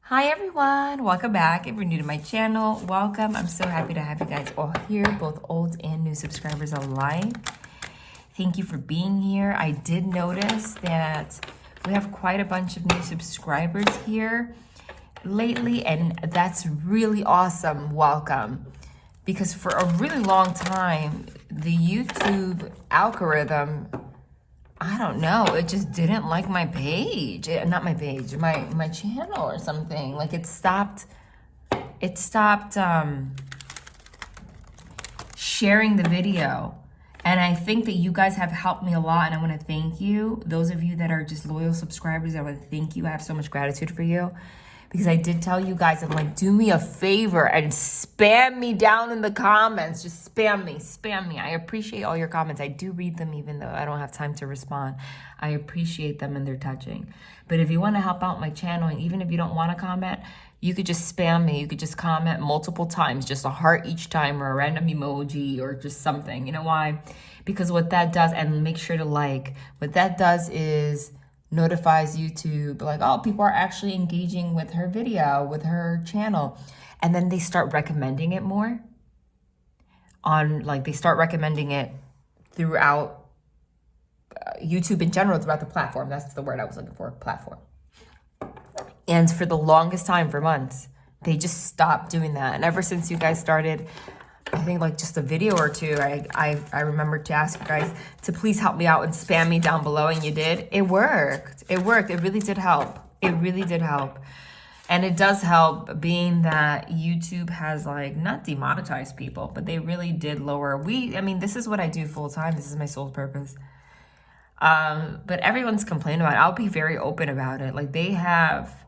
Hi everyone, welcome back. If you're new to my channel, welcome. I'm so happy to have you guys all here, both old and new subscribers alike. Thank you for being here. I did notice that we have quite a bunch of new subscribers here lately, and that's really awesome. Welcome. Because for a really long time, the YouTube algorithm, I don't know, it just didn't like my page. Not my page, my channel or something. Like it stopped sharing the video. And I think that you guys have helped me a lot, and I want to thank you. Those of you that are just loyal subscribers, I want to thank you. I have so much gratitude for you. Because I did tell you guys, I'm like, do me a favor and spam me down in the comments. Just spam me. I appreciate all your comments. I do read them even though I don't have time to respond. I appreciate them and they're touching. But if you want to help out my channel, and even if you don't want to comment, you could just spam me. You could just comment multiple times, just a heart each time or a random emoji or just something. You know why? Because what that does, and make sure to like, what that does is notifies YouTube like, oh, people are actually engaging with her video, with her channel. And then they start recommending it more on, like, they start recommending it throughout YouTube in general, throughout the platform. That's the word I was looking for, platform. And for the longest time, for months, they just stopped doing that. And ever since you guys started, I think like just a video or two, I remember to ask you guys to please help me out and spam me down below, and you did. It worked. It really did help. It really did help. And it does help, being that YouTube has like not demonetized people, but they really did lower. I mean, this is what I do full time. This is my sole purpose. But everyone's complaining about it. I'll be very open about it. Like, they have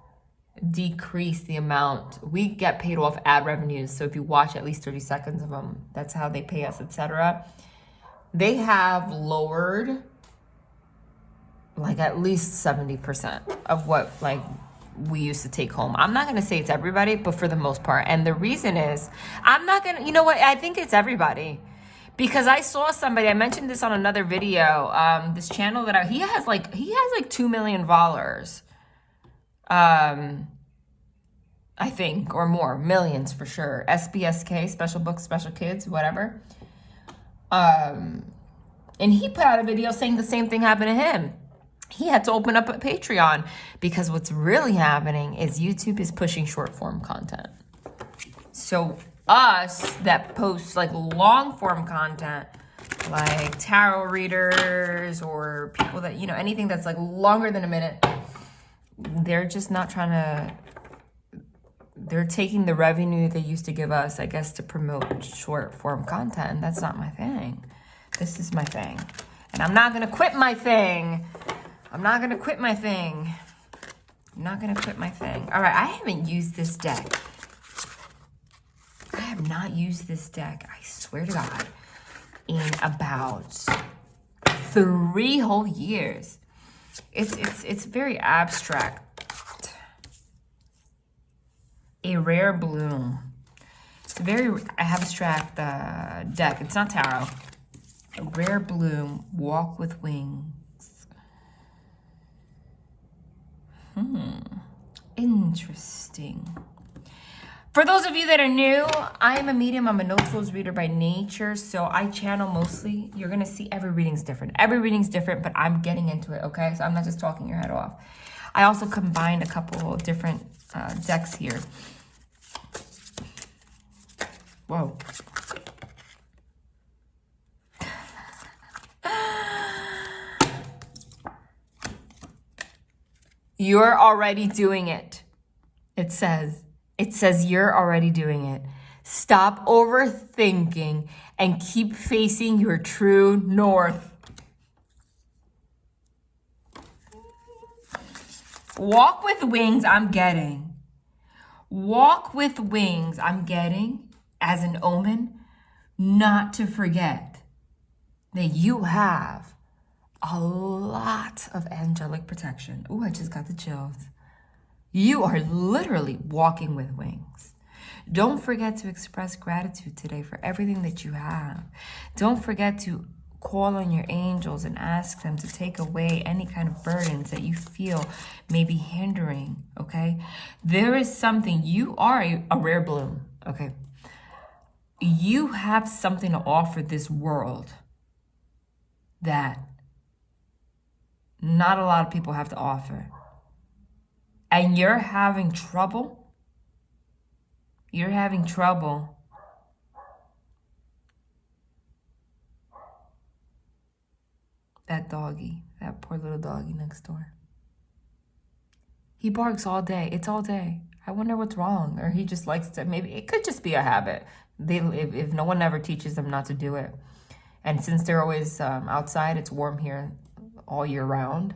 decrease the amount we get paid off ad revenues. So if you watch at least 30 seconds of them, that's how they pay us, etc. They have lowered like at least 70% of what like we used to take home. I'm not going to say it's everybody, but for the most part. And the reason is, I'm not going to, you know what? I think it's everybody. Because I saw somebody, I mentioned this on another video, this channel that he has like 2 million followers. I think, or more, millions for sure. SBSK, Special Books, Special Kids, whatever. And he put out a video saying the same thing happened to him. He had to open up a Patreon because what's really happening is YouTube is pushing short form content. So us that post like long form content, like tarot readers or people that, you know, anything that's like longer than a minute, they're just not trying to, they're taking the revenue they used to give us, I guess, to promote short form content. And that's not my thing. This is my thing. And I'm not going to quit my thing. I'm not going to quit my thing. I'm not going to quit my thing. All right. I haven't used this deck. I have not used this deck, I swear to God, in about 3 whole years. It's very abstract. A rare bloom. It's a very abstract deck. It's not tarot. A rare bloom. Walk with wings. Interesting. For those of you that are new, I am a medium. I'm a no-tools reader by nature, so I channel mostly. You're going to see every reading's different. Every reading's different, but I'm getting into it, okay? So I'm not just talking your head off. I also combined a couple of different decks here. Whoa. You're already doing it. It says you're already doing it. Stop overthinking and keep facing your true north. Walk with wings, I'm getting. Walk with wings, I'm getting as an omen, not to forget that you have a lot of angelic protection. Ooh, I just got the chills. You are literally walking with wings. Don't forget to express gratitude today for everything that you have. Don't forget to call on your angels and ask them to take away any kind of burdens that you feel may be hindering, okay? There is something, you are a rare bloom, okay? You have something to offer this world that not a lot of people have to offer. And you're having trouble. You're having trouble that doggy, that poor little doggy next door. He barks all day. It's all day. I wonder what's wrong. Or he just likes to, maybe it could just be a habit. If no one ever teaches them not to do it. And since they're always outside, it's warm here all year round.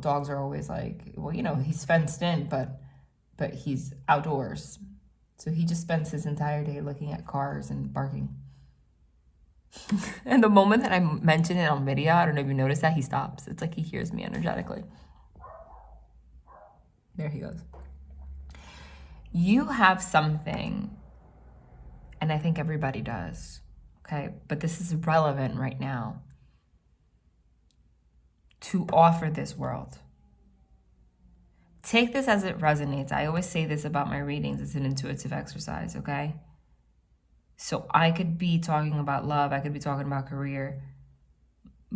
Dogs are always like, well, you know, he's fenced in, but he's outdoors. So he just spends his entire day looking at cars and barking. And the moment that I mention it on video, I don't know if you noticed that, he stops. It's like he hears me energetically. There he goes. You have something, and I think everybody does, okay? But this is relevant right now, to offer this world. Take this as it resonates. I always say this about my readings. It's an intuitive exercise, okay? So I could be talking about love. I could be talking about career.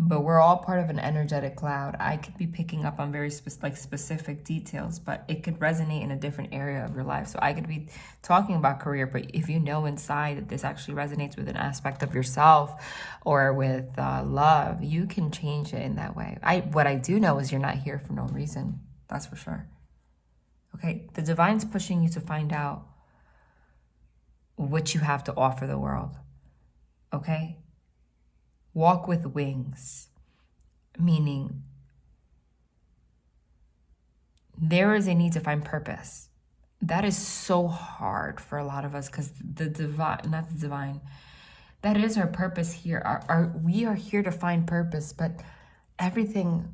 But we're all part of an energetic cloud. I could be picking up on very specific details, but it could resonate in a different area of your life. So I could be talking about career, but if you know inside that this actually resonates with an aspect of yourself or with love, you can change it in that way. What I do know is you're not here for no reason. That's for sure. Okay, the divine's pushing you to find out what you have to offer the world. Okay? Walk with wings, meaning there is a need to find purpose. That is so hard for a lot of us because that is our purpose here. We are here to find purpose, but everything,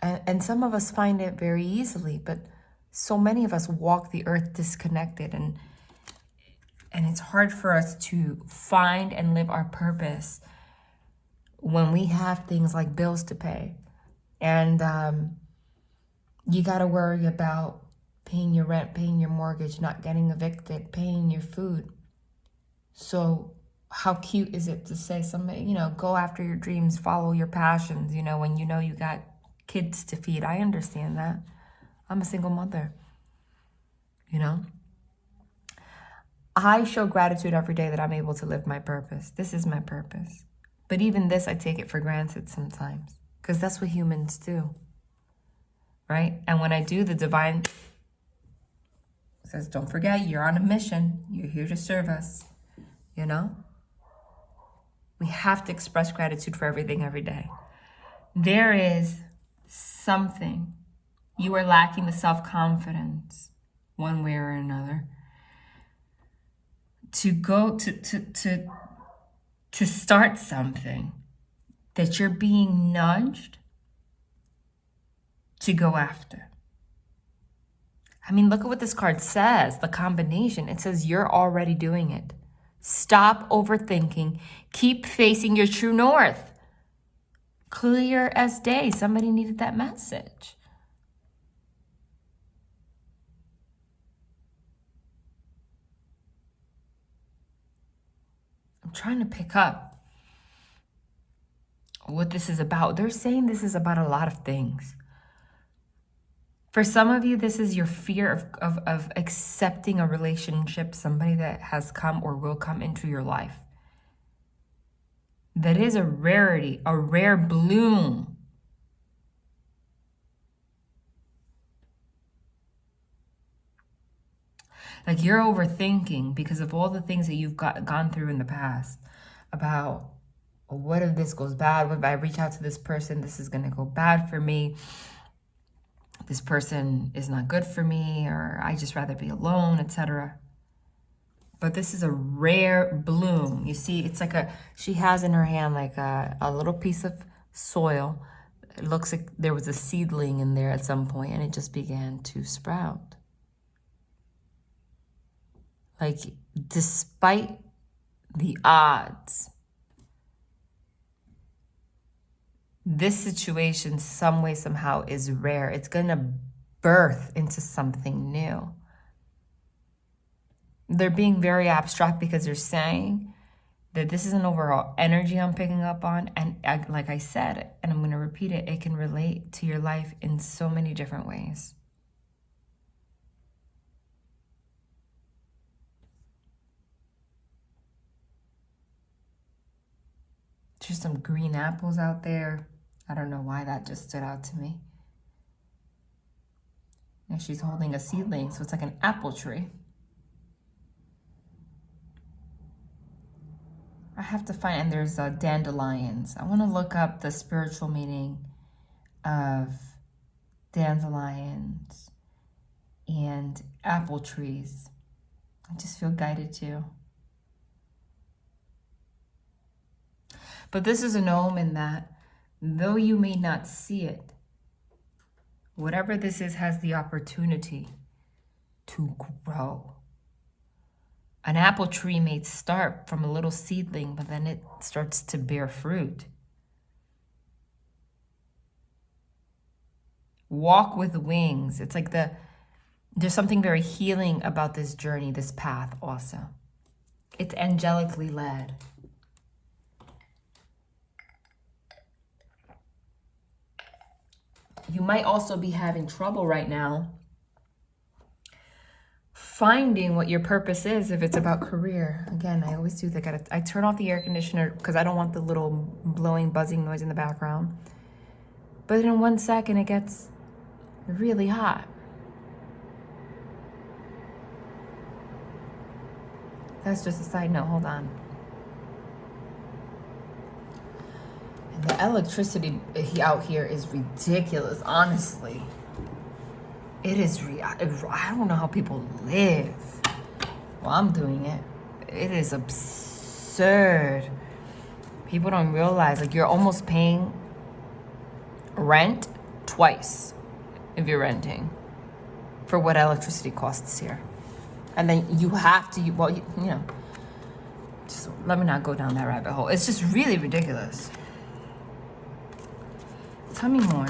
and some of us find it very easily, but so many of us walk the earth disconnected, and it's hard for us to find and live our purpose when we have things like bills to pay. And you got to worry about paying your rent, paying your mortgage, not getting evicted, paying your food. So how cute is it to say somebody, go after your dreams, follow your passions, when you know you got kids to feed. I understand that. I'm a single mother, I show gratitude every day that I'm able to live my purpose. This is my purpose. But even this, I take it for granted sometimes because that's what humans do, right? And when I do, the divine says, don't forget, you're on a mission. You're here to serve us, We have to express gratitude for everything every day. There is something. You are lacking the self-confidence one way or another to go to start something that you're being nudged to go after. I mean, look at what this card says, the combination. It says you're already doing it. Stop overthinking. Keep facing your true north. Clear as day. Somebody needed that message. I'm trying to pick up what this is about. They're saying this is about a lot of things. For some of you, this is your fear of accepting a relationship, somebody that has come or will come into your life. That is a rarity, a rare bloom. Like you're overthinking because of all the things that you've gone through in the past about what if this goes bad? What if I reach out to this person? This is going to go bad for me. This person is not good for me, or I just rather be alone, etc. But this is a rare bloom. You see, it's like she has in her hand like a little piece of soil. It looks like there was a seedling in there at some point and it just began to sprout. Like, despite the odds. This situation, some way, somehow, is rare. It's going to birth into something new. They're being very abstract because they're saying that this is an overall energy I'm picking up on. And like I said, and I'm going to repeat it, it can relate to your life in so many different ways. There's some green apples out there. I don't know why that just stood out to me. And she's holding a seedling, so it's like an apple tree. I have to find, and there's dandelions. I want to look up the spiritual meaning of dandelions and apple trees. I just feel guided to. But this is an omen that, though you may not see it, whatever this is has the opportunity to grow. An apple tree may start from a little seedling, but then it starts to bear fruit. Walk with wings. It's like there's something very healing about this journey, this path also. It's angelically led. You might also be having trouble right now finding what your purpose is if it's about career. Again, I always do that. I turn off the air conditioner because I don't want the little blowing, buzzing noise in the background. But in 1 second, it gets really hot. That's just a side note. Hold on. And the electricity out here is ridiculous, honestly. It is, I don't know how people live. Well, I'm doing it. It is absurd. People don't realize, like, you're almost paying rent twice if you're renting for what electricity costs here. And then you have to, well, you know, just let me not go down that rabbit hole. It's just really ridiculous. Tell me more.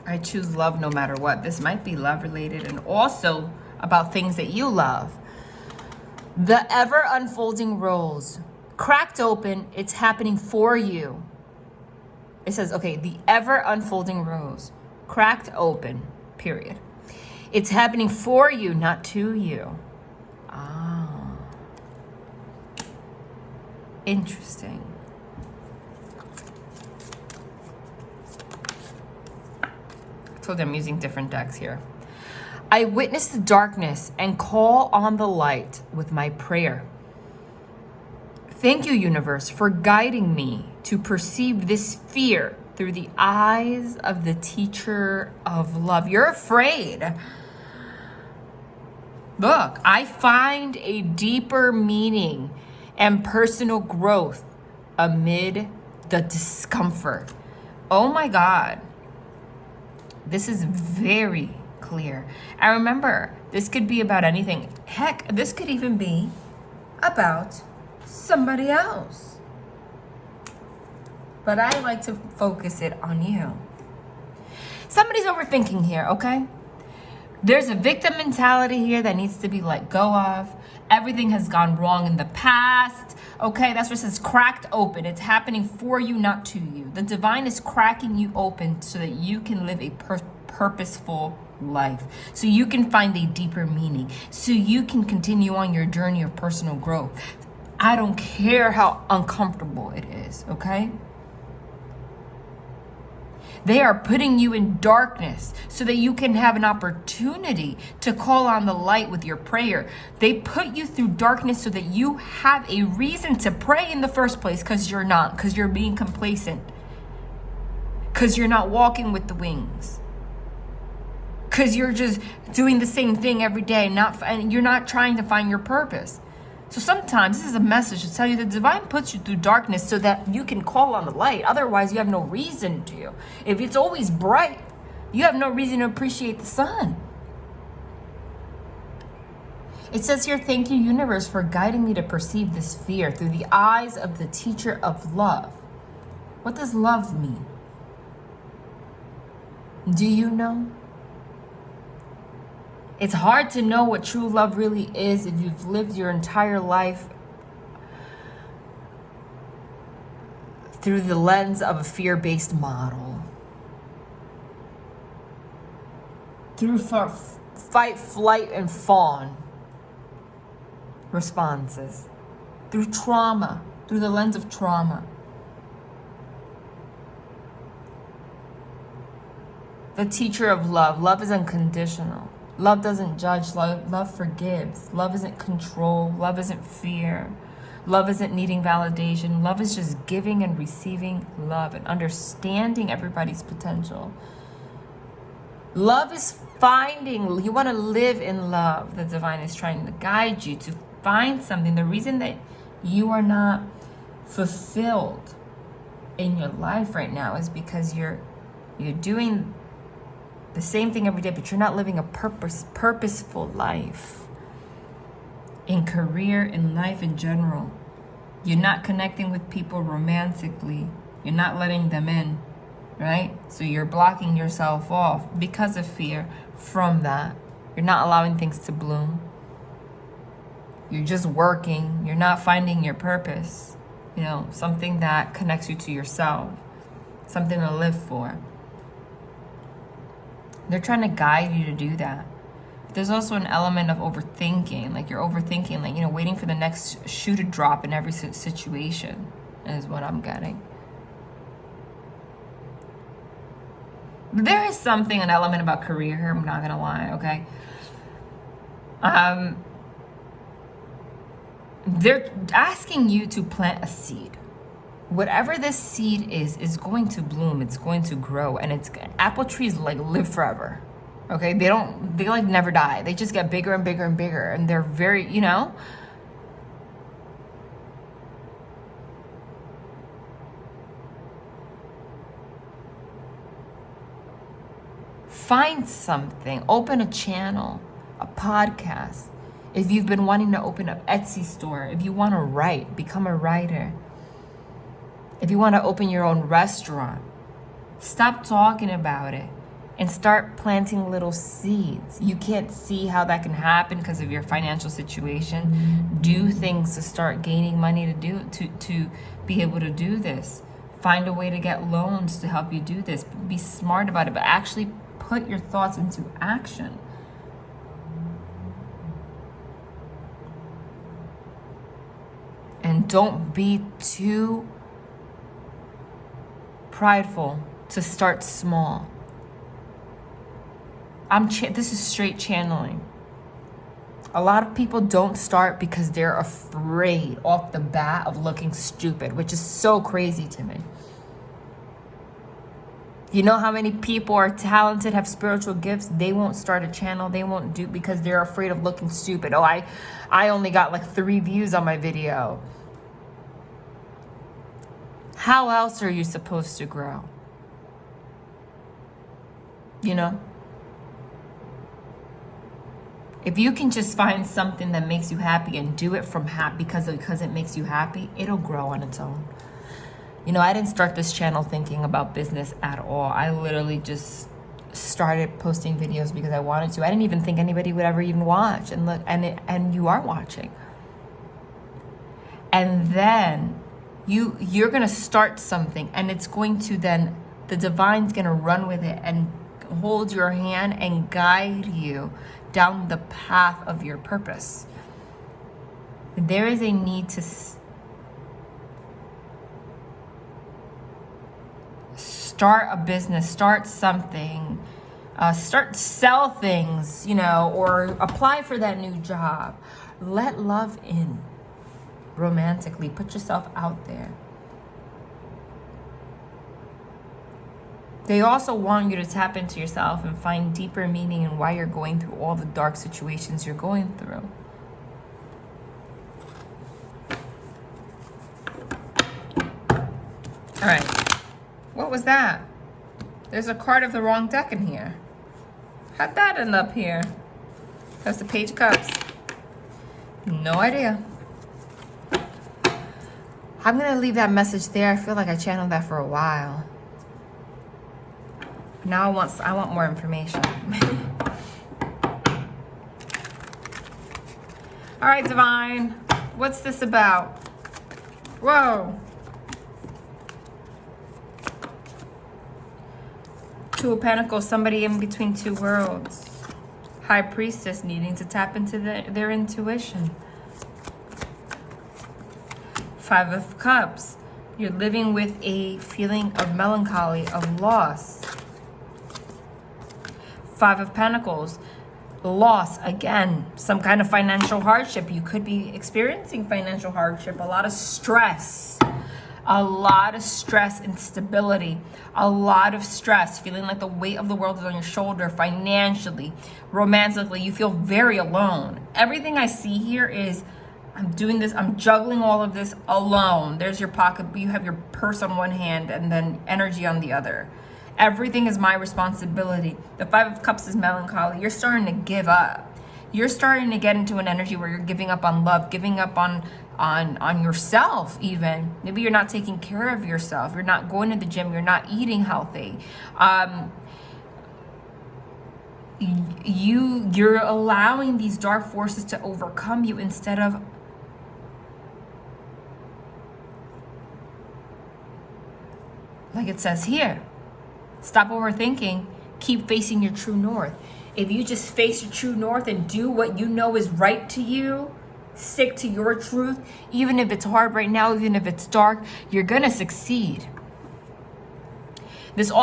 I choose love no matter what. This might be love related and also about things that you love. The ever unfolding rose. Cracked open, it's happening for you. It says, okay, the ever unfolding rose. Cracked open, period. It's happening for you, not to you. Ah. Interesting. So I'm using different decks here. I witness the darkness and call on the light with my prayer. Thank you, universe, for guiding me to perceive this fear through the eyes of the teacher of love. You're afraid. Look, I find a deeper meaning and personal growth amid the discomfort. Oh my God. This is very clear. And remember, this could be about anything. Heck, this could even be about somebody else. But I like to focus it on you. Somebody's overthinking here, okay? There's a victim mentality here that needs to be let go of. Everything has gone wrong in the past. Okay, that's what it says, cracked open. It's happening for you, not to you. The divine is cracking you open so that you can live a purposeful life. So you can find a deeper meaning. So you can continue on your journey of personal growth. I don't care how uncomfortable it is, okay? They are putting you in darkness so that you can have an opportunity to call on the light with your prayer. They put you through darkness so that you have a reason to pray in the first place, because you're not, because you're being complacent, because you're not walking with the wings, because you're just doing the same thing every day, and you're not trying to find your purpose. So sometimes this is a message to tell you the divine puts you through darkness so that you can call on the light. Otherwise, you have no reason to. If it's always bright, you have no reason to appreciate the sun. It says here, thank you, universe, for guiding me to perceive this fear through the eyes of the teacher of love. What does love mean? Do you know? It's hard to know what true love really is if you've lived your entire life through the lens of a fear-based model. Through fight, flight, and fawn responses. Through trauma, through the lens of trauma. The teacher of love. Love is unconditional. Love doesn't judge. Love forgives. Love isn't control. Love isn't fear. Love isn't needing validation. Love is just giving and receiving love and understanding everybody's potential. Love is finding, you want to live in love. The divine is trying to guide you to find something. The reason that you are not fulfilled in your life right now is because you're doing the same thing every day, but you're not living a purposeful life. In career, in life in general. You're not connecting with people romantically. You're not letting them in, right? So you're blocking yourself off because of fear from that. You're not allowing things to bloom. You're just working. You're not finding your purpose. You know, something that connects you to yourself. Something to live for. They're trying to guide you to do that. There's also an element of overthinking. Like you're overthinking, like, you know, waiting for the next shoe to drop in every situation is what I'm getting. There is something, an element about career here, I'm not gonna lie, okay? They're asking you to plant a seed. Whatever this seed is going to bloom, it's going to grow, and apple trees like live forever. Okay, they like never die. They just get bigger and bigger and bigger, and they're very, you know. Find something, open a channel, a podcast. If you've been wanting to open an Etsy store, if you want to write, become a writer. If you want to open your own restaurant, stop talking about it and start planting little seeds. You can't see how that can happen because of your financial situation. Do things to start gaining money to be able to do this. Find a way to get loans to help you do this. Be smart about it, but actually put your thoughts into action. And don't be too prideful to start small. This is straight channeling. A lot of people don't start because they're afraid off the bat of looking stupid, which is so crazy to me. You know how many people are talented, have spiritual gifts? They won't start a channel. They won't do because they're afraid of looking stupid. Oh, I only got like 3 views on my video. How else are you supposed to grow? You know? If you can just find something that makes you happy and do it from happy because it makes you happy, it'll grow on its own. You know, I didn't start this channel thinking about business at all. I literally just started posting videos because I wanted to. I didn't even think anybody would ever even watch. And look, and you are watching. And then you're gonna start something, and it's going to then, the divine's gonna run with it and hold your hand and guide you down the path of your purpose. There is a need to start a business, start something, sell things, you know, or apply for that new job. Let love in romantically. Put yourself out there. They also want you to tap into yourself and find deeper meaning in why you're going through all the dark situations you're going through. All right. What was that? There's a card of the wrong deck in here. How'd that end up here? That's the Page of Cups. No idea. I'm going to leave that message there. I feel like I channeled that for a while. Now I want more information. All right, Divine. What's this about? Whoa. Two of Pentacles, somebody in between two worlds. High Priestess needing to tap into their intuition. Five of Cups. You're living with a feeling of melancholy, of loss. Five of Pentacles. Loss, again, some kind of financial hardship. You could be experiencing financial hardship. A lot of stress. A lot of stress, instability, a lot of stress, feeling like the weight of the world is on your shoulder financially, romantically. You feel very alone. Everything I see here is, I'm doing this, I'm juggling all of this alone. There's your pocket, you have your purse on one hand and then energy on the other. Everything is my responsibility. The Five of Cups is melancholy. You're starting to give up. You're starting to get into an energy where you're giving up on love, giving up on yourself even. Maybe you're not taking care of yourself. You're not going to the gym. You're not eating healthy. You're allowing these dark forces to overcome you instead of like it says here. Stop overthinking. Keep facing your true north. If you just face your true north and do what you know is right to you, stick to your truth, even if it's hard right now, even if it's dark, you're gonna succeed. This is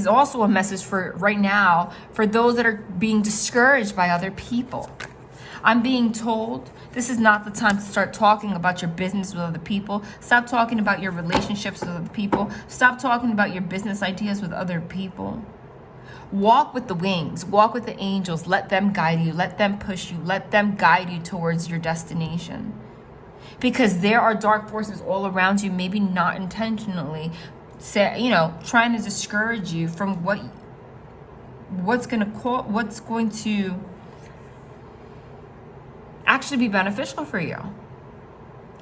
also a message for right now for those that are being discouraged by other people. I'm being told this is not the time to start talking about your business with other people. Stop talking about your relationships with other people. Stop talking about your business ideas with other people. Walk with the wings, walk with the angels, let them guide you, let them push you, let them guide you towards your destination. Because there are dark forces all around you, maybe not intentionally, trying to discourage you from what's going to actually be beneficial for you.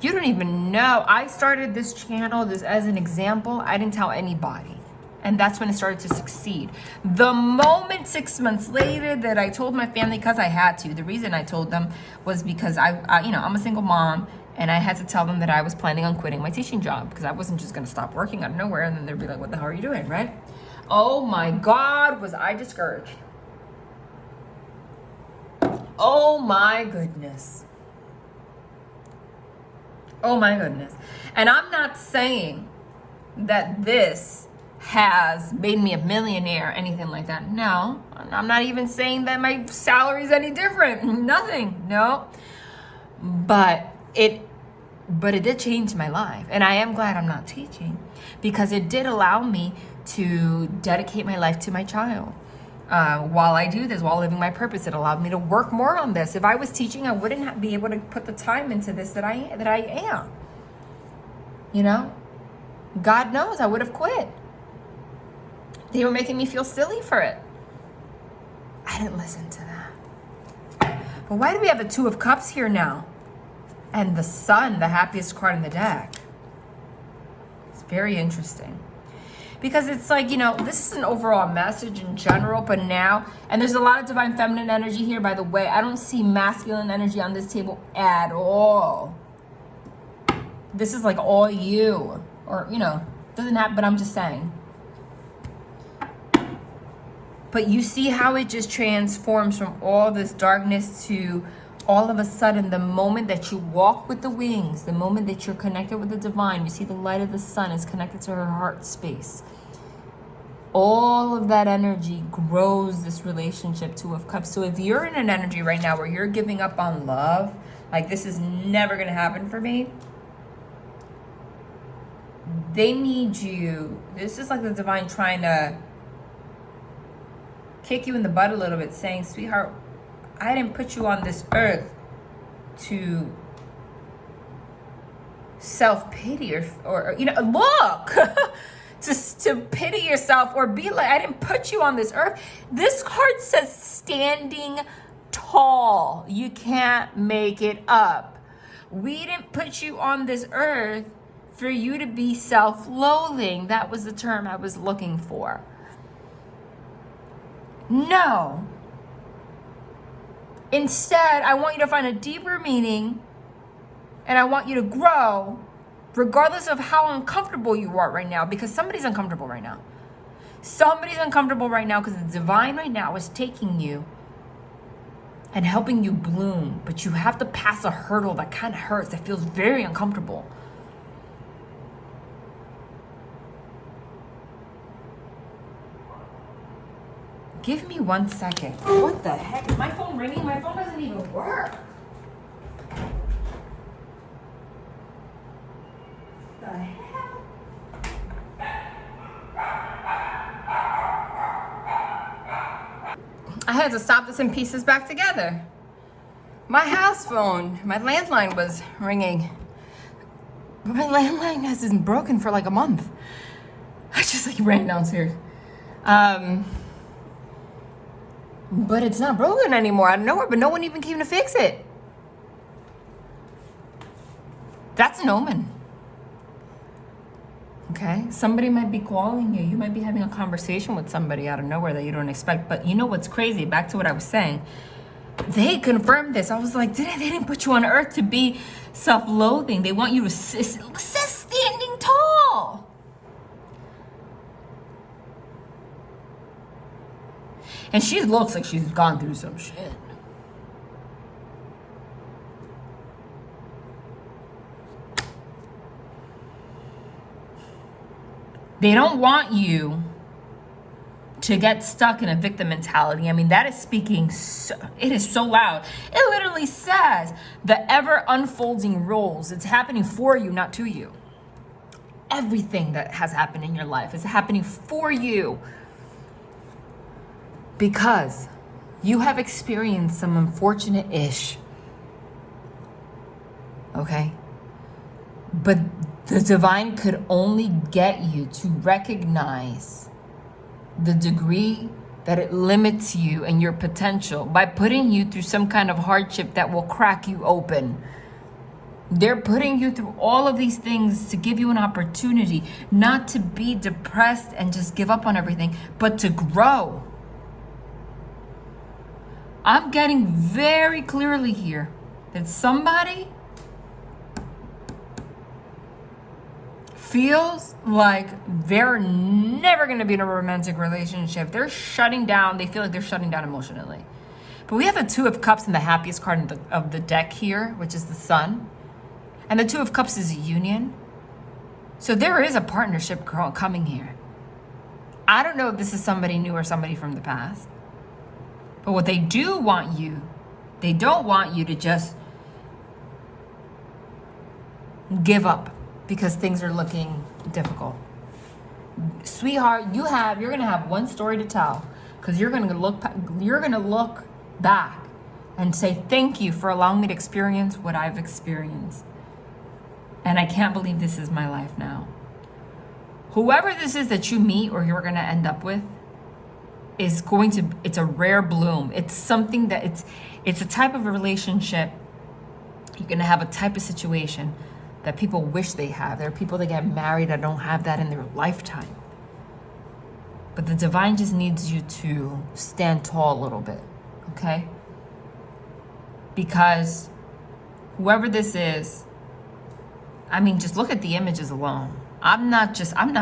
You don't even know. I started this channel as an example. I didn't tell anybody. And that's when it started to succeed. The moment 6 months later that I told my family, because I had to, the reason I told them was because I'm a single mom and I had to tell them that I was planning on quitting my teaching job because I wasn't just going to stop working out of nowhere and then they'd be like, what the hell are you doing, right? Oh my God, was I discouraged. Oh my goodness. Oh my goodness. And I'm not saying that this has made me a millionaire or anything like that. No, I'm not even saying that my salary is any different. Nothing. No. But it did change my life. And I am glad I'm not teaching because it did allow me to dedicate my life to my child. While I do this, while living my purpose, it allowed me to work more on this. If I was teaching, I wouldn't be able to put the time into this that I am. You know, God knows I would have quit. They were making me feel silly for it. I didn't listen to that. But why do we have the Two of Cups here now? And the Sun, the happiest card in the deck. It's very interesting. Because it's like, this is an overall message in general, but now, and there's a lot of divine feminine energy here, by the way. I don't see masculine energy on this table at all. This is like all you. Or, doesn't happen, but I'm just saying. But you see how it just transforms from all this darkness to all of a sudden, the moment that you walk with the wings, the moment that you're connected with the divine, you see the light of the sun is connected to her heart space. All of that energy grows this relationship, Two of Cups. So if you're in an energy right now where you're giving up on love, like this is never going to happen for me, they need you. This is like the divine trying to kick you in the butt a little bit, saying, sweetheart, I didn't put you on this earth to self-pity or look, to pity yourself or be like, I didn't put you on this earth. This card says standing tall. You can't make it up. We didn't put you on this earth for you to be self-loathing. That was the term I was looking for. No. Instead, I want you to find a deeper meaning, and I want you to grow regardless of how uncomfortable you are right now, because somebody's uncomfortable right now. Somebody's uncomfortable right now because the divine right now is taking you and helping you bloom, but you have to pass a hurdle that kind of hurts, that feels very uncomfortable. Give me 1 second. What the heck? Is my phone ringing? My phone doesn't even work. The hell? I had to stop this and piece this back together. My house phone, my landline was ringing. But my landline hasn't broken for like a month. I just like ran downstairs. But it's not broken anymore out of nowhere, but no one even came to fix it. That's an omen. Okay? Somebody might be calling you. You might be having a conversation with somebody out of nowhere that you don't expect. But you know what's crazy? Back to what I was saying. They confirmed this. I was like, they didn't put you on earth to be self-loathing. They want you to sit standing tall. And she looks like she's gone through some shit. They don't want you to get stuck in a victim mentality. I mean, that is speaking, it is so loud. It literally says the ever unfolding roles. It's happening for you, not to you. Everything that has happened in your life is happening for you. Because you have experienced some unfortunate-ish. Okay? But the divine could only get you to recognize the degree that it limits you and your potential by putting you through some kind of hardship that will crack you open. They're putting you through all of these things to give you an opportunity not to be depressed and just give up on everything, but to grow. I'm getting very clearly here that somebody feels like they're never going to be in a romantic relationship. They're shutting down. They feel like they're shutting down emotionally. But we have the Two of Cups in the happiest card of the deck here, which is the Sun. And the Two of Cups is a union. So there is a partnership coming here. I don't know if this is somebody new or somebody from the past. But what they do want you, they don't want you to just give up because things are looking difficult. Sweetheart, you're going to have one story to tell, because you're going to look back and say, thank you for allowing me to experience what I've experienced. And I can't believe this is my life now. Whoever this is that you meet or you're going to end up with, it's a rare bloom. It's something that it's a type of a relationship. You're going to have a type of situation that people wish they have. There are people that get married that don't have that in their lifetime. But the divine just needs you to stand tall a little bit, okay? Because whoever this is, I mean, just look at the images alone. I'm not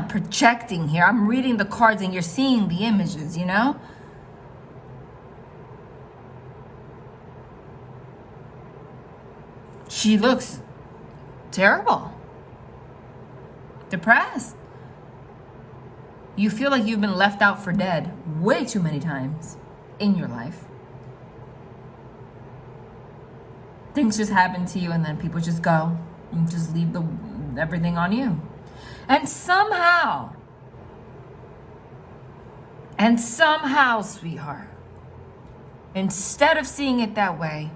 projecting here. I'm reading the cards and you're seeing the images, you know? She looks terrible. Depressed. You feel like you've been left out for dead way too many times in your life. Things just happen to you and then people just go and just leave everything on you. And somehow, sweetheart, instead of seeing it that way,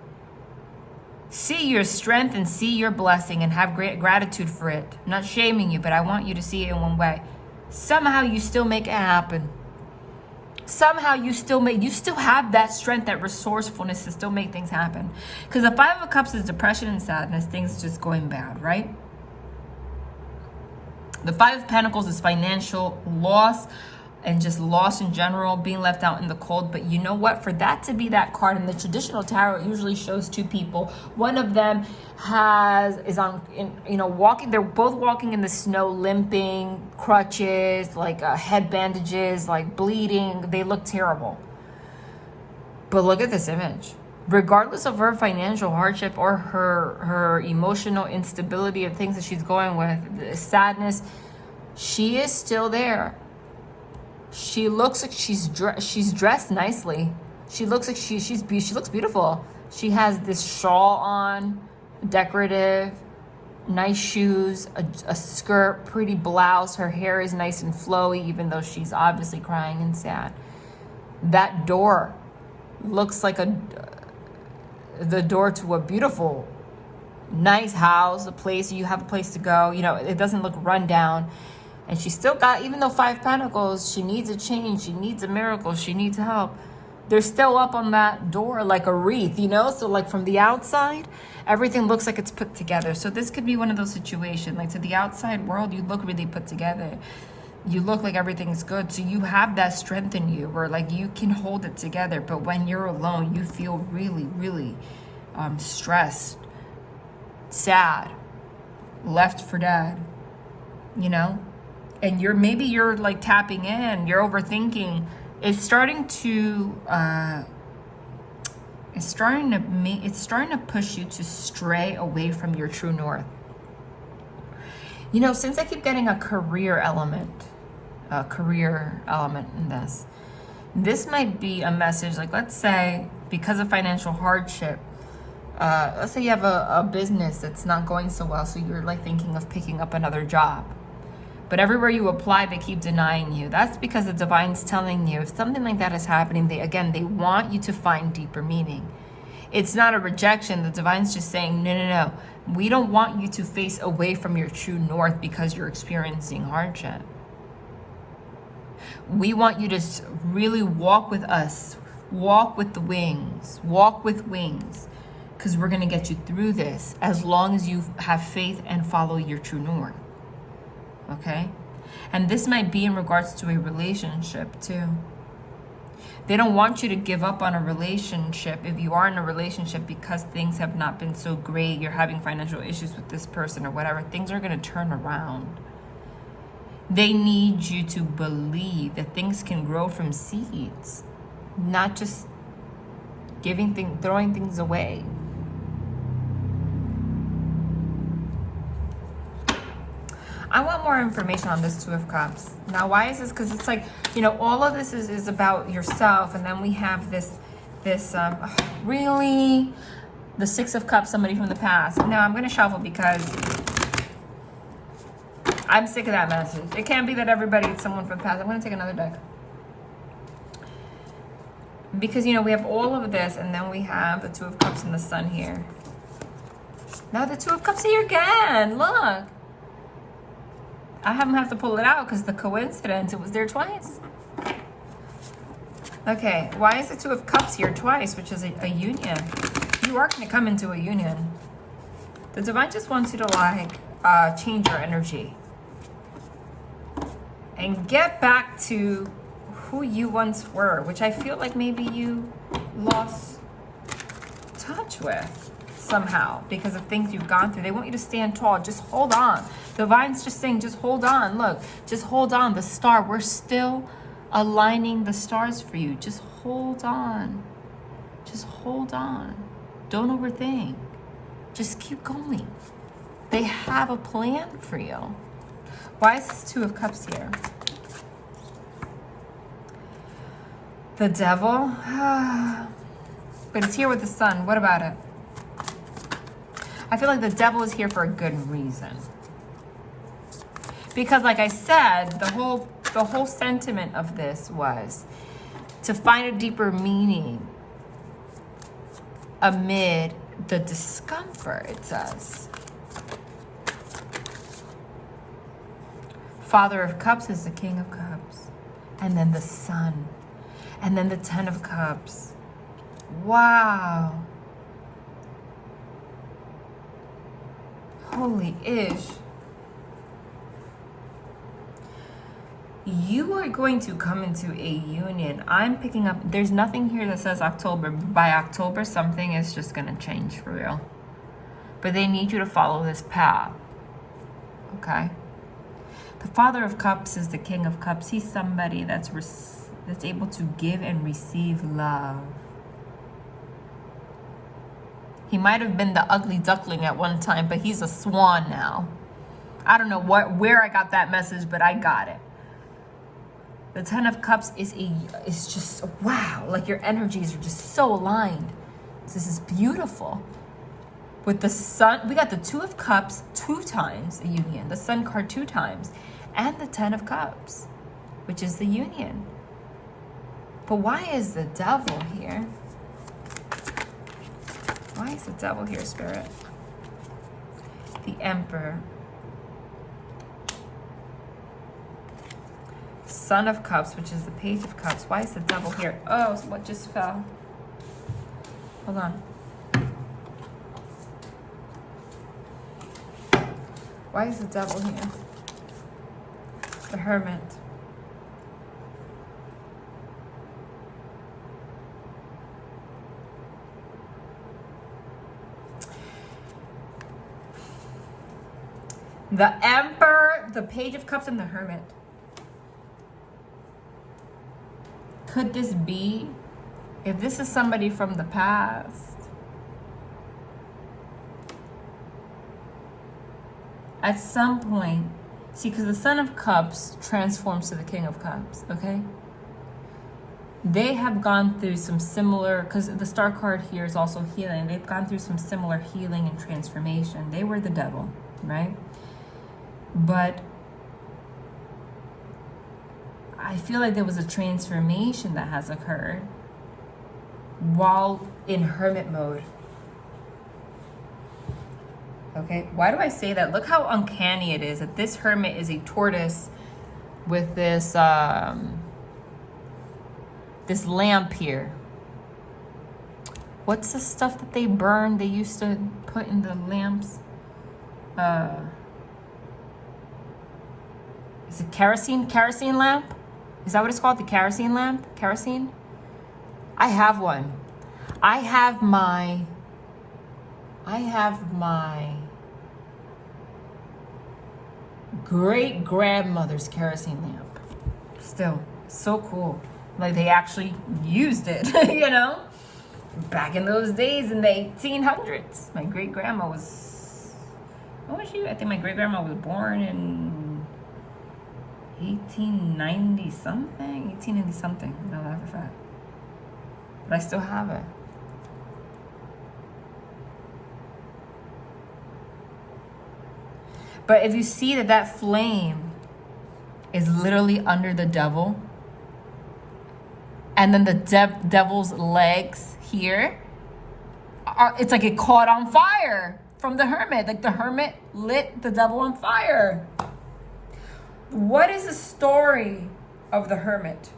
see your strength and see your blessing and have great gratitude for it. I'm not shaming you, but I want you to see it in one way. Somehow you still make it happen. somehow you still have that strength, that resourcefulness to still make things happen. Because the Five of Cups is depression and sadness, things just going bad, right? The Five of Pentacles is financial loss and just loss in general, being left out in the cold. But you know what? For that to be that card in the traditional tarot, it usually shows two people. One of them walking. They're both walking in the snow, limping, crutches, like head bandages, like bleeding. They look terrible. But look at this image. Regardless of her financial hardship or her emotional instability of things that she's going with, sadness, she is still there. She looks like she's dressed nicely. She looks like she looks beautiful. She has this shawl on, decorative, nice shoes, a skirt, pretty blouse. Her hair is nice and flowy, even though she's obviously crying and sad. That door looks like the door to a beautiful, nice house, a place you have a place to go. You know, it doesn't look run down. And she still got, even though Five Pentacles, she needs a change, she needs a miracle, she needs help. They're still up on that door like a wreath, you know? So like from the outside, everything looks like it's put together. So this could be one of those situations. Like to the outside world, you look really put together. You look like everything's good. So you have that strength in you where like you can hold it together. But when you're alone, you feel really, really stressed, sad, left for dead, you know? And maybe you're like tapping in, you're overthinking. It's starting to push you to stray away from your true north. You know, since I keep getting a career element in this might be a message. Like, let's say because of financial hardship, let's say you have a business that's not going so well, so you're like thinking of picking up another job. But everywhere you apply, they keep denying you. That's because the divine's telling you if something like that is happening, they want you to find deeper meaning. It's not a rejection. The divine's just saying, no. We don't want you to face away from your true north because you're experiencing hardship. We want you to really walk with us. Walk with the wings. Walk with wings. Because we're going to get you through this as long as you have faith and follow your true north. Okay? And this might be in regards to a relationship too. They don't want you to give up on a relationship if you are in a relationship because things have not been so great. You're having financial issues with this person or whatever. Things are going to turn around. They need you to believe that things can grow from seeds, not just throwing things away. I want more information on this Two of Cups. Now, why is this? Because it's like, you know, all of this is about yourself. And then we have this really, the Six of Cups, somebody from the past. Now, I'm going to shuffle because I'm sick of that message. It can't be that everybody is someone from the past. I'm going to take another deck. Because, you know, we have all of this, and then we have the Two of Cups and the Sun here. Now, the Two of Cups here again. Look. I haven't have to pull it out because the coincidence, it was there twice. Okay, why is the Two of Cups here twice, which is a union? You are going to come into a union. The divine just wants you to like change your energy and get back to who you once were, which I feel like maybe you lost touch with somehow because of things you've gone through. They want you to stand tall. Just hold on. The divine's just saying, just hold on. Look, just hold on. The star, we're still aligning the stars for you. Just hold on. Just hold on. Don't overthink. Just keep going. They have a plan for you. Why is this Two of Cups here? The Devil. But it's here with the Sun. What about it? I feel like the Devil is here for a good reason. Because like I said, the whole sentiment of this was to find a deeper meaning amid the discomfort, it says. Father of Cups is the King of Cups. And then the Sun. And then the Ten of Cups. Wow. Holy ish. You are going to come into a union. I'm picking up, there's nothing here that says October. By October, something is just going to change for real. But they need you to follow this path. Okay? The Father of Cups is the King of Cups. He's somebody that's able to give and receive love. He might have been the ugly duckling at one time, but he's a swan now. I don't know where I got that message, but I got it. The Ten of Cups is just, wow, like your energies are just so aligned. This is beautiful. With the Sun, we got the Two of Cups 2 times, a union. The Sun card 2 times. And the Ten of Cups, which is the union. But why is the Devil here? Why is the Devil here, Spirit? The Emperor. Son of Cups, which is the Page of Cups. Why is the Devil here? Oh, what just fell? Hold on. Why is the Devil here? The Hermit. The Emperor, the Page of Cups, and the Hermit. Could this be, if this is somebody from the past, at some point, see, because the Son of Cups transforms to the King of Cups, okay? They have gone through some similar, because the Star card here is also healing. They've gone through some similar healing and transformation. They were the Devil, right? But I feel like there was a transformation that has occurred while in hermit mode. Okay, why do I say that? Look how uncanny it is that this hermit is a tortoise with this this lamp here. What's the stuff that they burn? They used to put in the lamps. Is it kerosene? Kerosene lamp? Is that what it's called? The kerosene lamp? Kerosene? I have one. I have my great grandmother's kerosene lamp. Still, so cool. Like they actually used it, you know? Back in those days in the 1800s. My great grandma was, what was she? I think my great grandma was born in 1890 something. No, that's a fact. But I still have it. But if you see that flame is literally under the Devil, and then the Devil's legs here, it's like it caught on fire from the Hermit. Like the Hermit lit the Devil on fire. What is the story of the Hermit?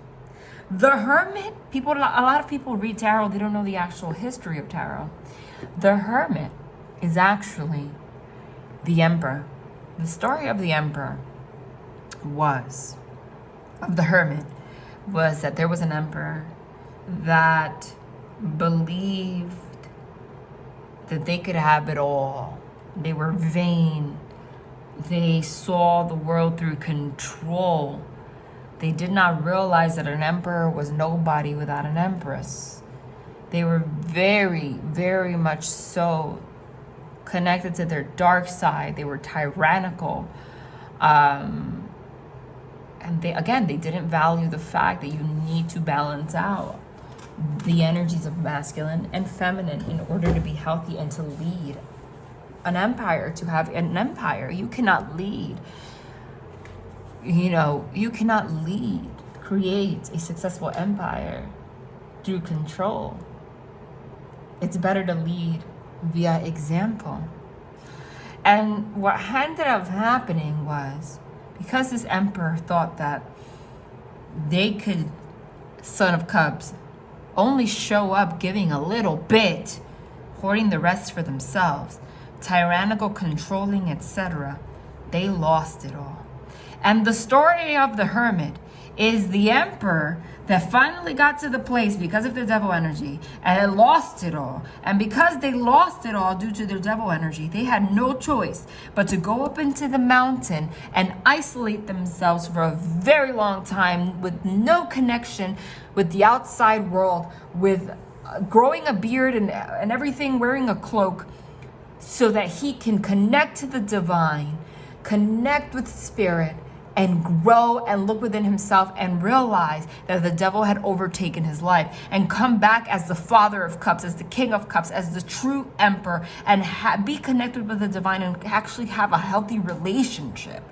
The Hermit, a lot of people read tarot, they don't know the actual history of tarot. The Hermit is actually the Emperor. The story of the Emperor of the Hermit, was that there was an emperor that believed that they could have it all. They were vain. They saw the world through control. They did not realize that an emperor was nobody without an empress. They were very, very much so connected to their dark side. They were tyrannical. And they didn't value the fact that you need to balance out the energies of masculine and feminine in order to be healthy and to lead an empire. To have an empire, you cannot lead, create a successful empire through control. It's better to lead via example. And what ended up happening was, because this emperor thought that they could Son of Cups only show up giving a little bit, hoarding the rest for themselves, tyrannical, controlling, etc. They lost it all. And the story of the Hermit is the Emperor that finally got to the place because of their devil energy and lost it all. And because they lost it all due to their devil energy, they had no choice but to go up into the mountain and isolate themselves for a very long time with no connection with the outside world, with growing a beard and everything, wearing a cloak, so that he can connect to the divine, connect with spirit, and grow and look within himself and realize that the devil had overtaken his life, and come back as the Father of Cups, as the King of Cups, as the true Emperor, and be connected with the divine and actually have a healthy relationship.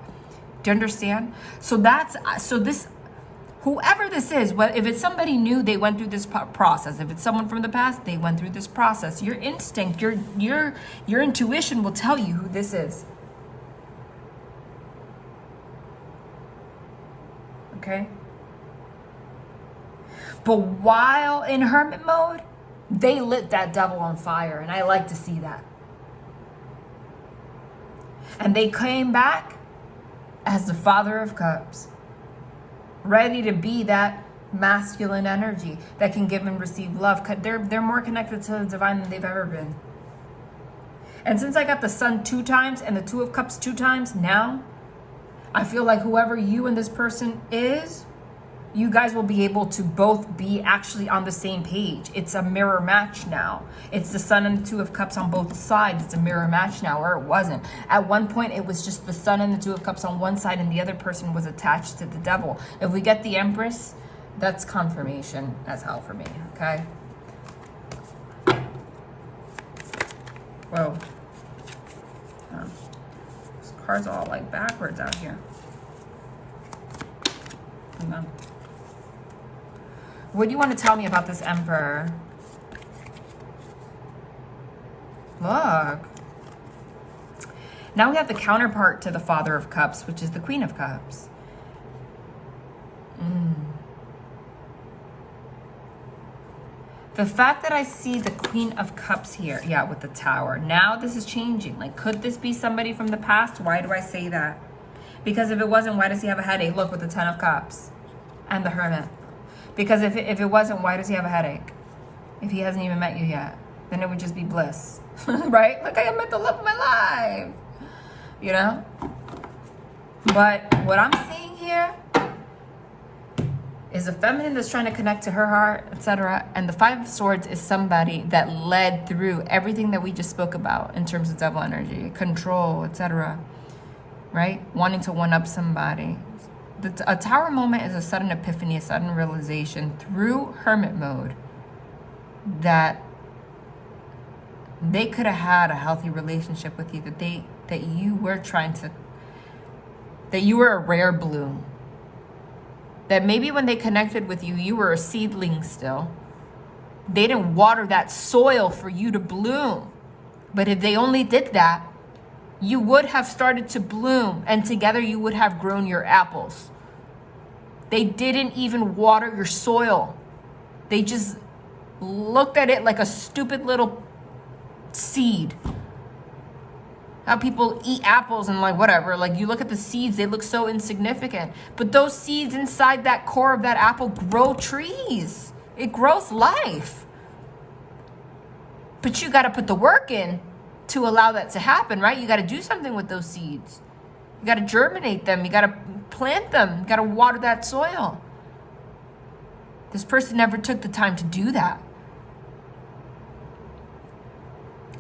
Do you understand? So this, whoever this is, if it's somebody new, they went through this process. If it's someone from the past, they went through this process. Your instinct, your intuition will tell you who this is. Okay? But while in hermit mode, they lit that devil on fire, and I like to see that. And they came back as the Father of Cups, ready to be that masculine energy that can give and receive love. They're more connected to the divine than they've ever been. And since I got the Sun 2 times and the Two of Cups 2 times, now I feel like whoever you and this person is, you guys will be able to both be actually on the same page. It's a mirror match now. It's the Sun and the Two of Cups on both sides. It's a mirror match now, where it wasn't. At one point, it was just the Sun and the Two of Cups on one side, and the other person was attached to the devil. If we get the Empress, that's confirmation as hell for me, okay? Whoa. This card's all like backwards out here. Hang on. What do you want to tell me about this Emperor? Look. Now we have the counterpart to the Father of Cups, which is the Queen of Cups. The fact that I see the Queen of Cups here, yeah, with the Tower. Now this is changing. Like, could this be somebody from the past? Why do I say that? Because if it wasn't, why does he have a headache? Look, with the Ten of Cups and the Hermit. Because if it wasn't, why does he have a headache? If he hasn't even met you yet, then it would just be bliss, right? Like, I met the love of my life, you know? But what I'm seeing here is a feminine that's trying to connect to her heart, etc. And the Five of Swords is somebody that led through everything that we just spoke about in terms of devil energy, control, etc. Right? Wanting to one-up somebody. A Tower moment is a sudden epiphany, a sudden realization through hermit mode that they could have had a healthy relationship with you, that you were a rare bloom. That maybe when they connected with you, you were a seedling still. They didn't water that soil for you to bloom. But if they only did that, you would have started to bloom, and together you would have grown your apples. They didn't even water your soil. They just looked at it like a stupid little seed. How people eat apples and like whatever, like you look at the seeds, they look so insignificant. But those seeds inside that core of that apple grow trees. It grows life. But you got to put the work in to allow that to happen, right? You got to do something with those seeds. You got to germinate them. You got to plant them. You got to water that soil. This person never took the time to do that.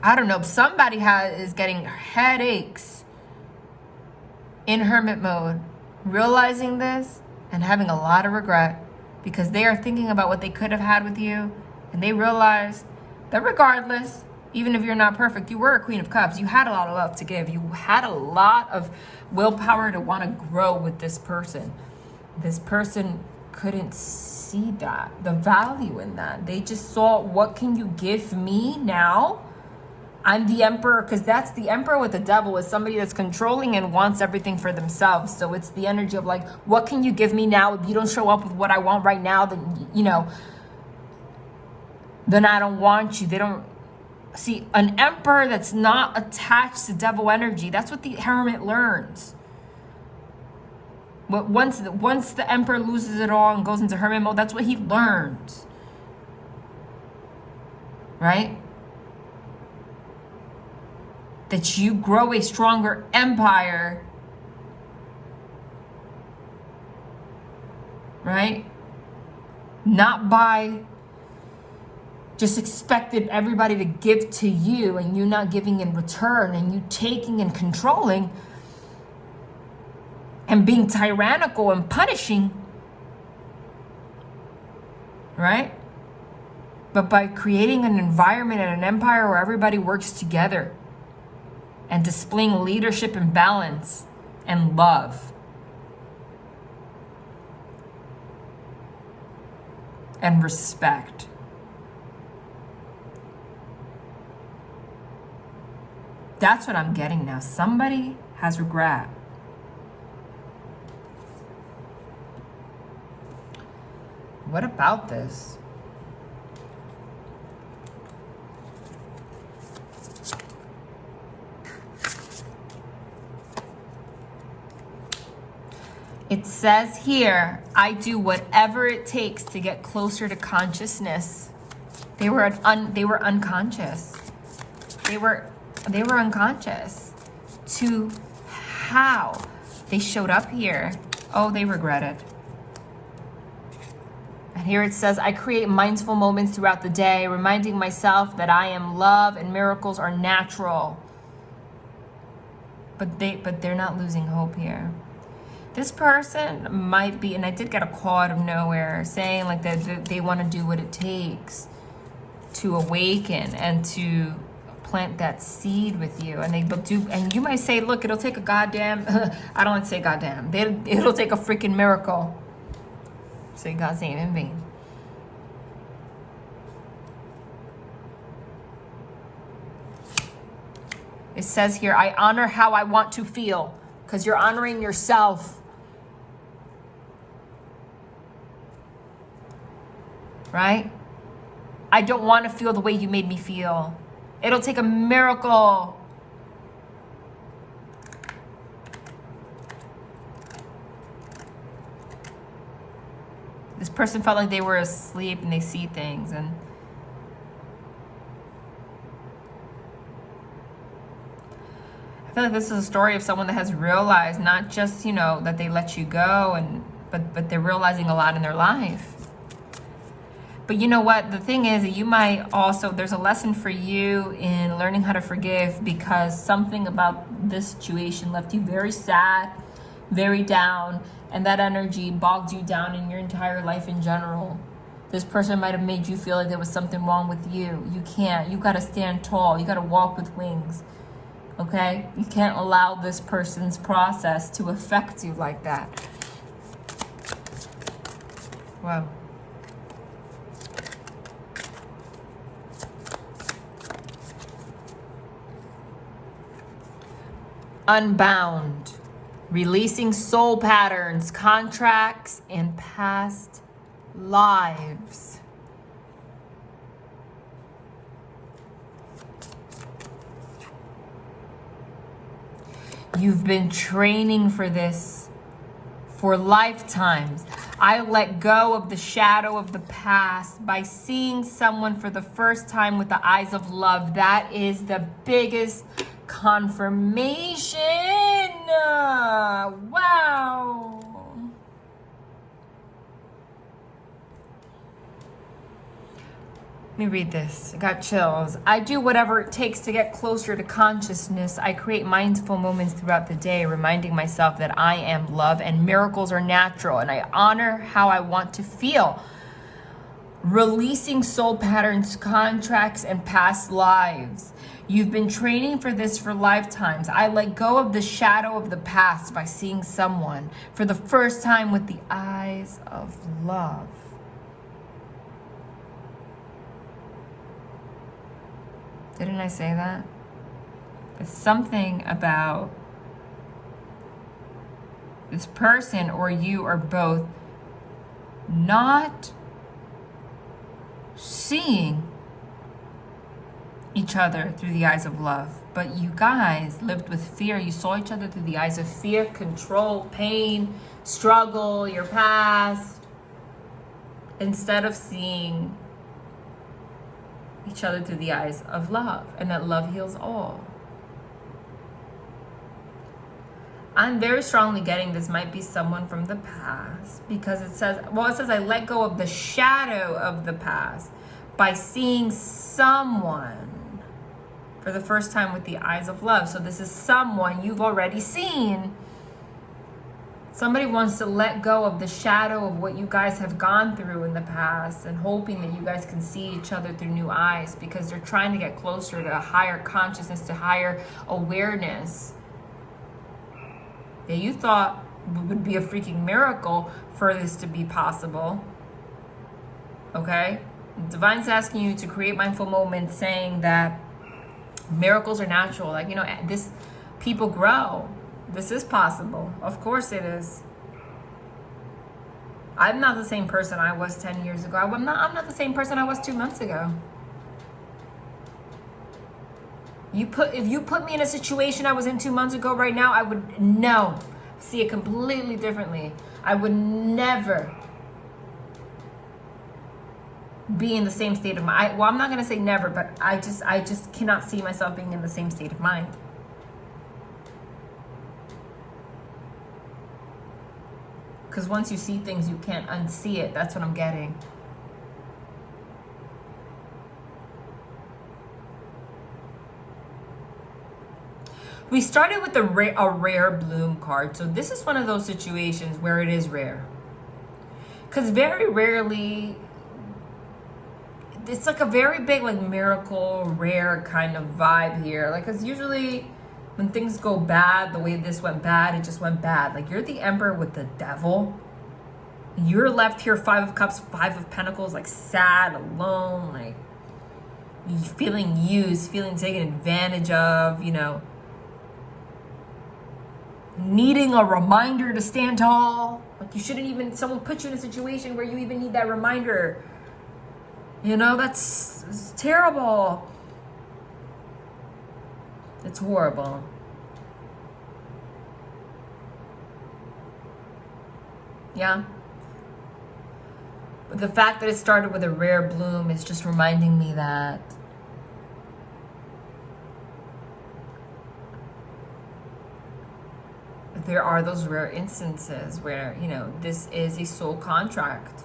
I don't know. Somebody is getting headaches in hermit mode, realizing this and having a lot of regret because they are thinking about what they could have had with you, and they realized that regardless, even if you're not perfect, you were a Queen of Cups. You had a lot of love to give. You had a lot of willpower to want to grow with this person. This person couldn't see that, the value in that. They just saw, what can you give me now I'm the emperor, because that's the emperor with the devil, is somebody that's controlling and wants everything for themselves. So it's the energy of like, what can you give me now? If you don't show up with what I want right now, then, you know, then I don't want you. They don't see an emperor that's not attached to devil energy. That's what the hermit learns. But once the emperor loses it all and goes into hermit mode, that's what he learns. Right? That you grow a stronger empire, right? Not by just expecting everybody to give to you and you not giving in return, and you taking and controlling and being tyrannical and punishing, right? But by creating an environment and an empire where everybody works together and displaying leadership and balance and love and respect. That's what I'm getting now. Somebody has regret. What about this? It says here, I do whatever it takes to get closer to consciousness. They were unconscious. They were unconscious to how they showed up here. Oh, they regret it. And here it says, I create mindful moments throughout the day, reminding myself that I am love and miracles are natural. But they're not losing hope here. This person might be, and I did get a call out of nowhere saying like that they want to do what it takes to awaken and to plant that seed with you. And they do, and you might say, look, it'll take a goddamn, I don't like to say goddamn, it'll take a freaking miracle. Say God's name in vain. It says here, I honor how I want to feel, because you're honoring yourself. Right? I don't want to feel the way you made me feel. It'll take a miracle. This person felt like they were asleep and they see things, and I feel like this is a story of someone that has realized not just, you know, that they let you go, and but they're realizing a lot in their life. But you know what? The thing is that you might also, there's a lesson for you in learning how to forgive, because something about this situation left you very sad, very down, and that energy bogged you down in your entire life in general. This person might have made you feel like there was something wrong with you. You can't. You got to stand tall. You got to walk with wings. Okay? You can't allow this person's process to affect you like that. Wow. Unbound, releasing soul patterns, contracts, and past lives. You've been training for this for lifetimes. I let go of the shadow of the past by seeing someone for the first time with the eyes of love. That is the biggest confirmation. Wow. Let me read this. I got chills. I do whatever it takes to get closer to consciousness. I create mindful moments throughout the day, reminding myself that I am love and miracles are natural, and I honor how I want to feel. Releasing soul patterns, contracts, and past lives. You've been training for this for lifetimes. I let go of the shadow of the past by seeing someone for the first time with the eyes of love. Didn't I say that? It's something about this person or you or both not seeing each other through the eyes of love. But you guys lived with fear. You saw each other through the eyes of fear, control, pain, struggle, your past, instead of seeing each other through the eyes of love, and that love heals all. I'm very strongly getting this might be someone from the past, because it says, I let go of the shadow of the past by seeing someone for the first time with the eyes of love. So this is someone you've already seen. Somebody wants to let go of the shadow of what you guys have gone through in the past, and hoping that you guys can see each other through new eyes, because they're trying to get closer to a higher consciousness, to higher awareness that you thought would be a freaking miracle for this to be possible. Okay? Divine's asking you to create mindful moments, saying that miracles are natural. Like, this, people grow. This is possible. Of course it is. I'm not the same person I was 10 years ago. I'm not the same person I was 2 months ago. If you put me in a situation I was in 2 months ago right now, I would see it completely differently. I would never be in the same state of mind. Well, I'm not going to say never, but I just cannot see myself being in the same state of mind. Because once you see things, you can't unsee it. That's what I'm getting. We started with a rare bloom card. So this is one of those situations where it is rare. Because very rarely, it's like a very big like miracle, rare kind of vibe here. Like, because usually when things go bad, the way this went bad, it just went bad. Like, you're the Emperor with the Devil. You're left here, 5 of Cups, 5 of Pentacles, like sad, alone, like feeling used, feeling taken advantage of, needing a reminder to stand tall. Like, you shouldn't even, someone put you in a situation where you even need that reminder. That's terrible. It's horrible. Yeah. But the fact that it started with a rare bloom is just reminding me that there are those rare instances where, this is a soul contract.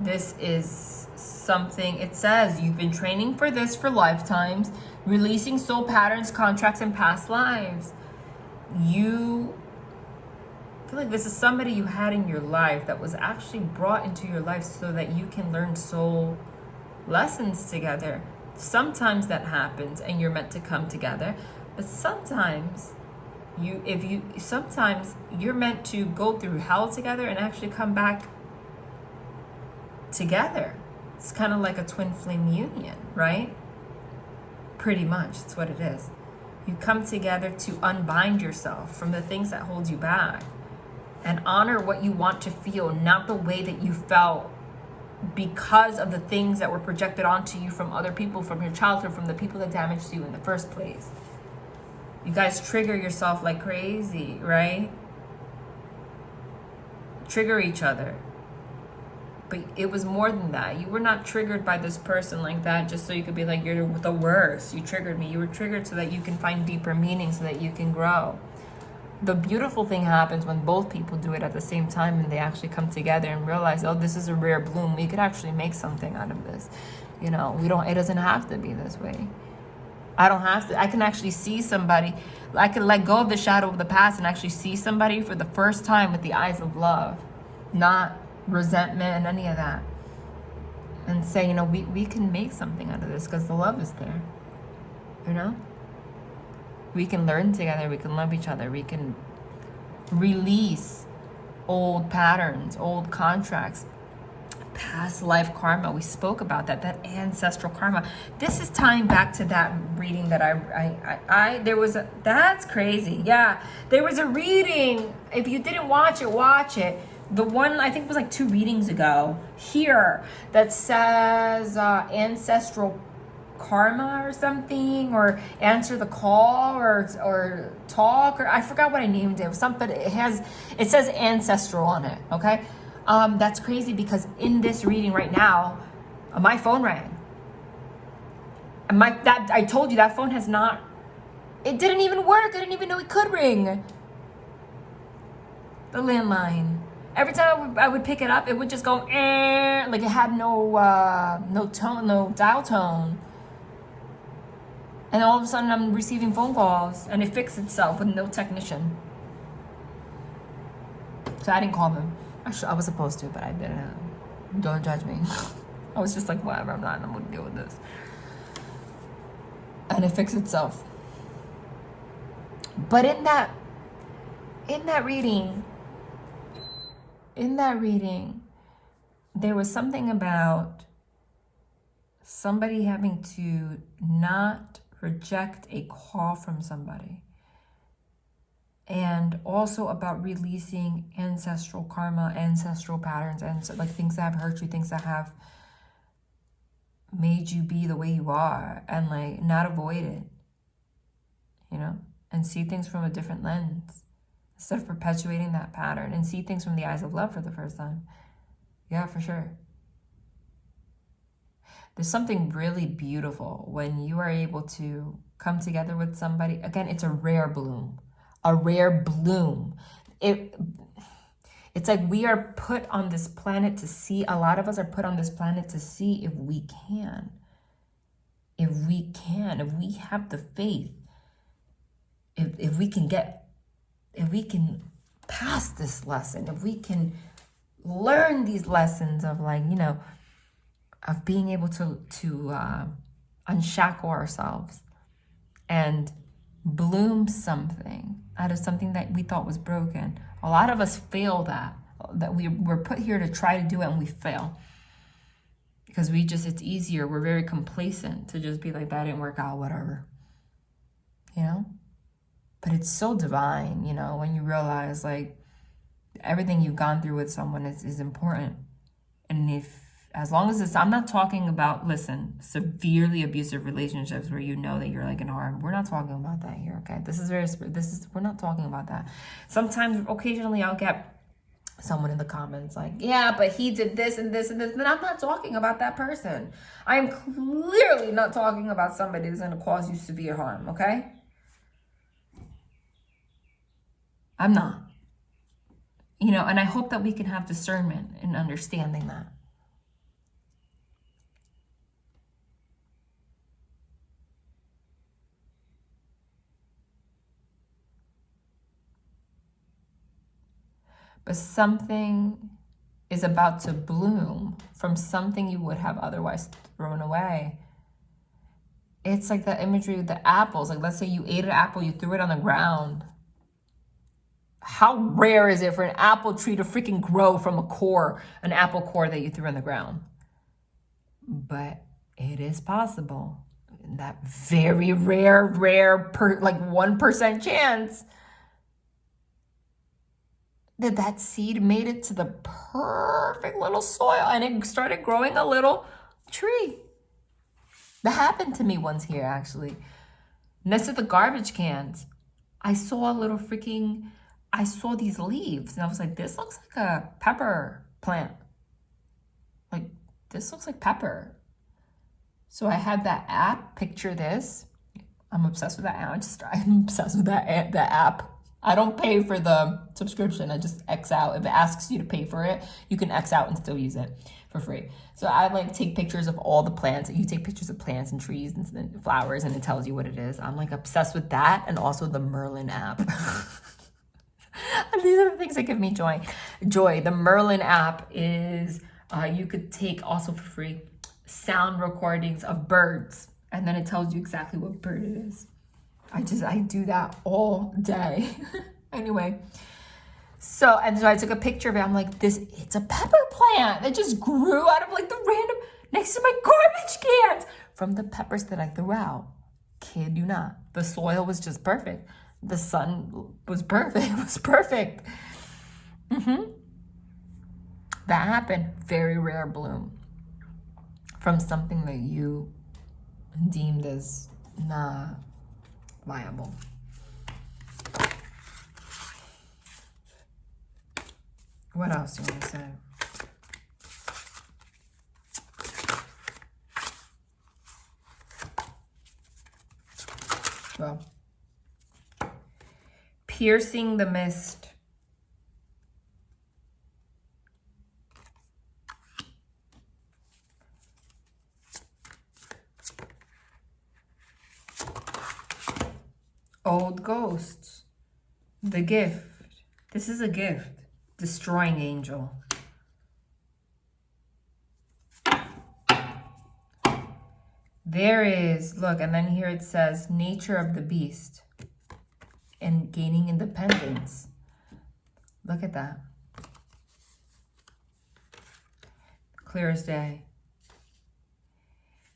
This is something, it says, you've been training for this for lifetimes, releasing soul patterns, contracts, and past lives. You feel like this is somebody you had in your life that was actually brought into your life so that you can learn soul lessons together. Sometimes that happens and you're meant to come together, but sometimes sometimes you're meant to go through hell together and actually come back together. It's kind of like a twin flame union, right? Pretty much, it's what it is. You come together to unbind yourself from the things that hold you back and honor what you want to feel, not the way that you felt because of the things that were projected onto you from other people, from your childhood, from the people that damaged you in the first place. You guys trigger yourself like crazy, right? Trigger each other. But it was more than that. You were not triggered by this person like that just so you could be like, you're the worst. You triggered me. You were triggered so that you can find deeper meaning, so that you can grow. The beautiful thing happens when both people do it at the same time and they actually come together and realize, oh, this is a rare bloom. We could actually make something out of this. It doesn't have to be this way. I don't have to. I can actually see somebody. I can let go of the shadow of the past and actually see somebody for the first time with the eyes of love, not resentment and any of that, and say, we can make something out of this because the love is there. We can learn together, we can love each other, we can release old patterns, old contracts, past life karma. We spoke about that ancestral karma. This is tying back to that reading that that's crazy. Yeah, there was a reading. If you didn't watch it, watch it. The one, I think it was like 2 readings ago here, that says ancestral karma or something, or answer the call, or talk, or I forgot what I named it. It was something, it says ancestral on it, okay? That's crazy because in this reading right now, my phone rang. And I told you that phone it didn't even work. I didn't even know it could ring. The landline. Every time I would pick it up, it would just go, like it had no tone, no dial tone. And all of a sudden I'm receiving phone calls and it fixed itself with no technician. So I didn't call them. I was supposed to, but I didn't. Don't judge me. I was just like, whatever, I'm gonna deal with this. And it fixed itself. But in that reading, there was something about somebody having to not reject a call from somebody. And also about releasing ancestral karma, ancestral patterns, and like things that have hurt you, things that have made you be the way you are, and like not avoid it, you know, and see things from a different lens instead of perpetuating that pattern, and see things from the eyes of love for the first time. Yeah, for sure. There's something really beautiful when you are able to come together with somebody. Again, it's a rare bloom. A rare bloom. It's like we are put on this planet to see. A lot of us are put on this planet to see if we can. If we have the faith. If we can pass this lesson. If we can learn these lessons of, like, you know, of being able to unshackle ourselves and bloom something out of something that we thought was broken. A lot of us fail that we're put here to try to do it, and we fail because it's easier. We're very complacent to just be like, that didn't work out, whatever, you know. But it's so divine, you know, when you realize like everything you've gone through with someone is important. And as long as I'm not talking about, listen, severely abusive relationships where you know that you're like in harm. We're not talking about that here, okay? We're not talking about that. Sometimes, occasionally, I'll get someone in the comments like, yeah, but he did this and this and this. Then I'm not talking about that person. I am clearly not talking about somebody that's going to cause you severe harm, okay? I'm not. You know, and I hope that we can have discernment in understanding that. But something is about to bloom from something you would have otherwise thrown away. It's like the imagery of the apples. Like, let's say you ate an apple, you threw it on the ground. How rare is it for an apple tree to freaking grow from an apple core that you threw on the ground? But it is possible. That very rare, like 1% chance that seed made it to the perfect little soil and it started growing a little tree. That happened to me once here, actually. Next to the garbage cans, I saw these leaves and I was like, this looks like a pepper plant. Like, this looks like pepper. So I had that app, picture this. I'm obsessed with that app. I'm obsessed with that app. I don't pay for the subscription. I just X out. If it asks you to pay for it, you can X out and still use it for free. So I like take pictures of all the plants. You take pictures of plants and trees and flowers and it tells you what it is. I'm like obsessed with that, and also the Merlin app. These are the things that give me joy. The Merlin app is, you could take also for free sound recordings of birds, and then it tells you exactly what bird it is. I do that all day. Anyway, So, and so I took a picture of it. I'm like, it's a pepper plant that just grew out of like the random, next to my garbage cans from the peppers that I threw out. Kid you not. The soil was just perfect. The sun was perfect. It was perfect. That happened. Very rare bloom from something that you deemed as not viable. What else do you want to say? Well, piercing the mist. Old ghosts. The gift. This is a gift. Destroying angel. There is, look, and then here it says nature of the beast and gaining independence. Look at that. Clear as day.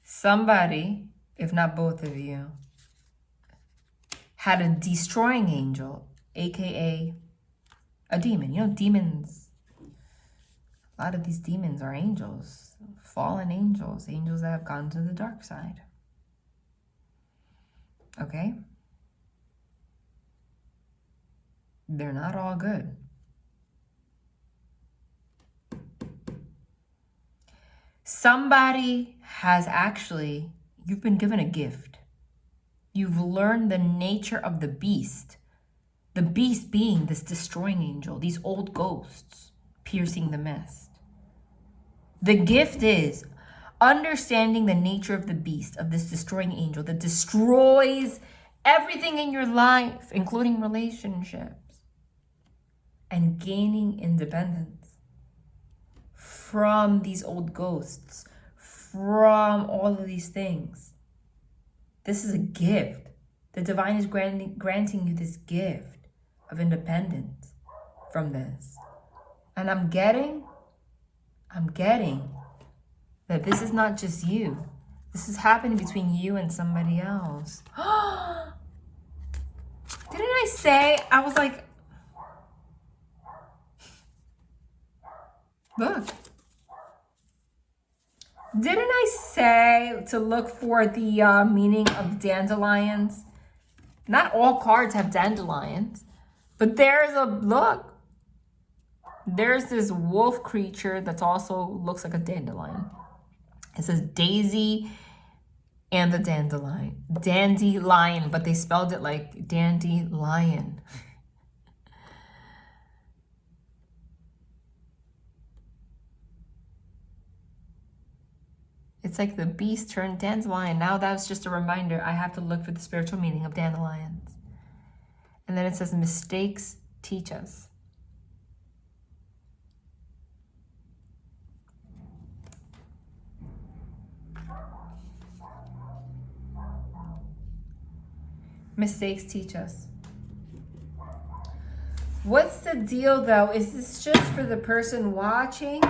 Somebody, if not both of you, had a destroying angel, aka a demon. You know, demons, a lot of these demons are angels, fallen angels, angels that have gone to the dark side. Okay? They're not all good. Somebody has actually, you've been given a gift. You've learned the nature of the beast. The beast being this destroying angel, these old ghosts piercing the mist. The gift is understanding the nature of the beast, of this destroying angel that destroys everything in your life, including relationships, and gaining independence from these old ghosts, from all of these things. This is a gift. The divine is granting you this gift of independence from this. And I'm getting that this is not just you. This is happening between you and somebody else. Didn't I say, I was like, look. Didn't I say to look for the meaning of dandelions? Not all cards have dandelions, but there's a, look. There's this wolf creature that's also looks like a dandelion. It says Daisy and the dandelion. Dandelion, but they spelled it like dandelion. It's like the beast turned dandelion. Now that's just a reminder. I have to look for the spiritual meaning of dandelions. And then it says mistakes teach us. Mistakes teach us. What's the deal though? Is this just for the person watching?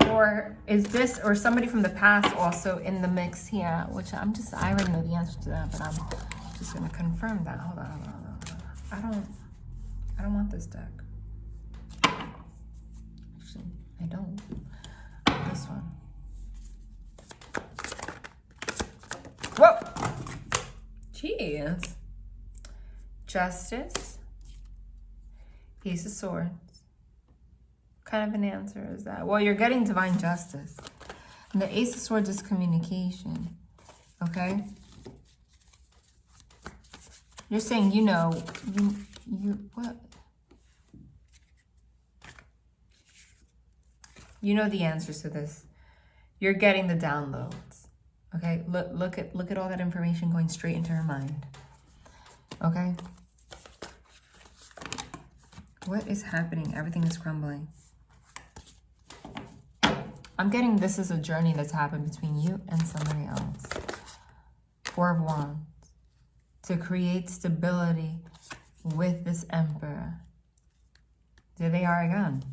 Or is this, or somebody from the past also in the mix here? Which I already know the answer to that, but I'm just gonna confirm that. Hold on. I don't want this deck. Actually, I don't. This one. Whoa! Jeez. Justice. Ace of Swords. What kind of an answer is that? Well, you're getting divine justice. And the Ace of Swords is communication. Okay? You're saying, you know, what? You know the answers to this. You're getting the downloads. Okay? Look at all that information going straight into her mind. Okay? What is happening? Everything is crumbling. I'm getting this is a journey that's happened between you and somebody else. Four of Wands. To create stability with this Emperor. There they are again.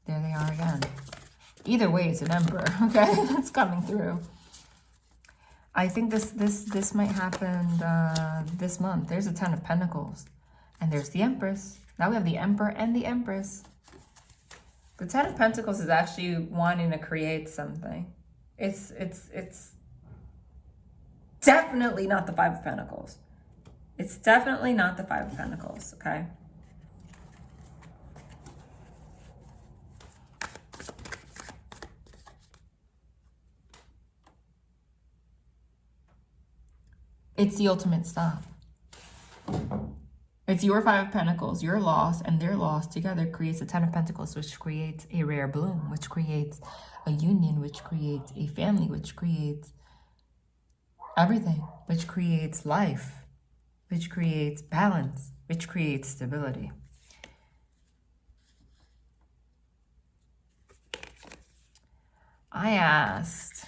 There they are again. Either way, it's an Emperor, okay? That's coming through. I think this might happen this month. There's a Ten of Pentacles. And there's the Empress. Now we have the Emperor and the Empress. The Ten of Pentacles is actually wanting to create something. It's definitely not the Five of Pentacles. It's definitely not the Five of Pentacles, okay? It's the ultimate stop. It's your Five of Pentacles, your loss, and their loss together creates a Ten of Pentacles, which creates a rare bloom, which creates a union, which creates a family, which creates everything, which creates life, which creates balance, which creates stability. I asked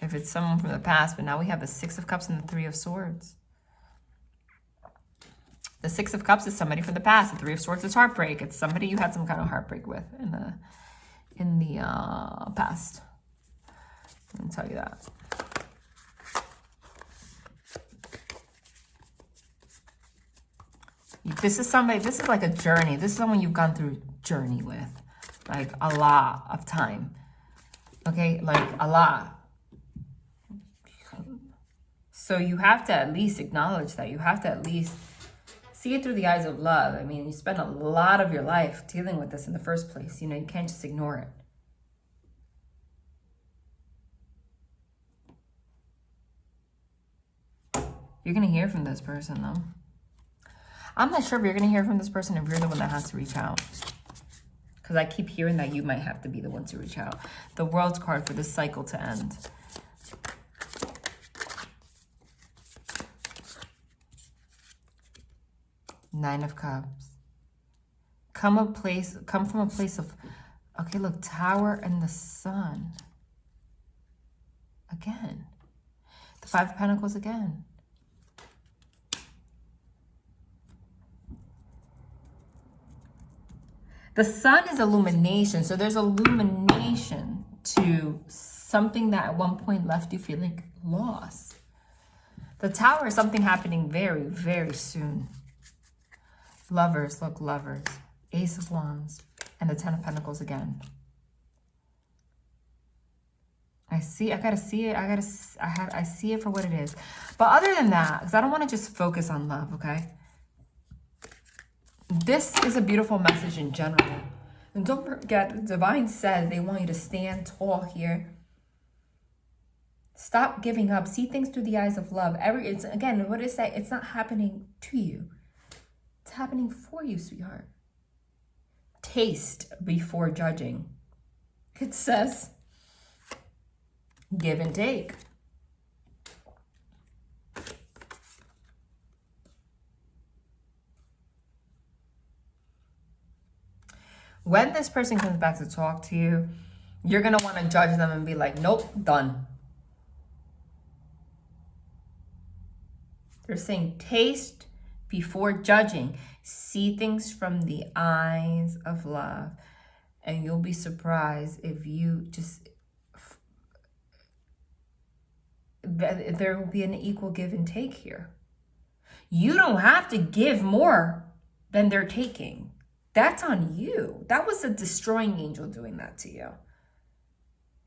if it's someone from the past, but now we have the Six of Cups and the Three of Swords. The Six of Cups is somebody from the past. The Three of Swords is heartbreak. It's somebody you had some kind of heartbreak with in the past. Let me tell you that. This is somebody, this is like a journey. This is someone you've gone through a journey with. Like a lot of time. Okay, like a lot. So you have to at least acknowledge that. You have to at least see it through the eyes of love. I mean, you spend a lot of your life dealing with this in the first place. You know, you can't just ignore it. You're going to hear from this person, though. I'm not sure if you're going to hear from this person if you're the one that has to reach out. Because I keep hearing that you might have to be the one to reach out. The World's card for this cycle to end. Nine of Cups. Come from a place of, okay, look, Tower and the Sun. Again. The Five of Pentacles again. The Sun is illumination. So there's illumination to something that at one point left you feeling lost. The Tower is something happening very, very soon. Lovers, look, Lovers. Ace of Wands. And the Ten of Pentacles again. I see it. I see it for what it is. But other than that, because I don't want to just focus on love, okay? This is a beautiful message in general. And don't forget, the Divine said they want you to stand tall here. Stop giving up. See things through the eyes of love. Again, what did it say? It's not happening to you. It's happening for you, sweetheart. Taste before judging. It says, give and take. When this person comes back to talk to you, you're going to want to judge them and be like, nope, done. They're saying taste before judging. See things from the eyes of love. And you'll be surprised if you just... there will be an equal give and take here. You don't have to give more than they're taking. That's on you. That was a destroying angel doing that to you.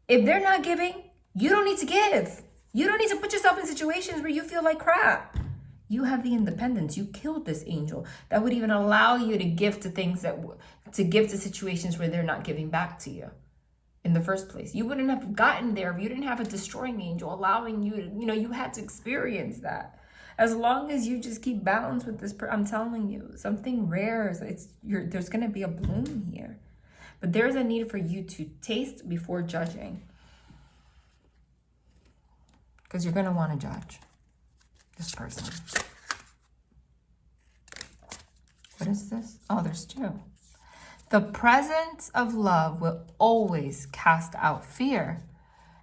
If they're not giving, you don't need to give. You don't need to put yourself in situations where you feel like crap. You have the independence. You killed this angel that would even allow you to give to things to give to situations where they're not giving back to you in the first place. You wouldn't have gotten there if you didn't have a destroying angel allowing you to, you had to experience that. As long as you just keep balance with this, I'm telling you, something rare, there's going to be a bloom here. But there's a need for you to taste before judging. Because you're going to want to judge this person. What is this? Oh, there's two. The presence of love will always cast out fear.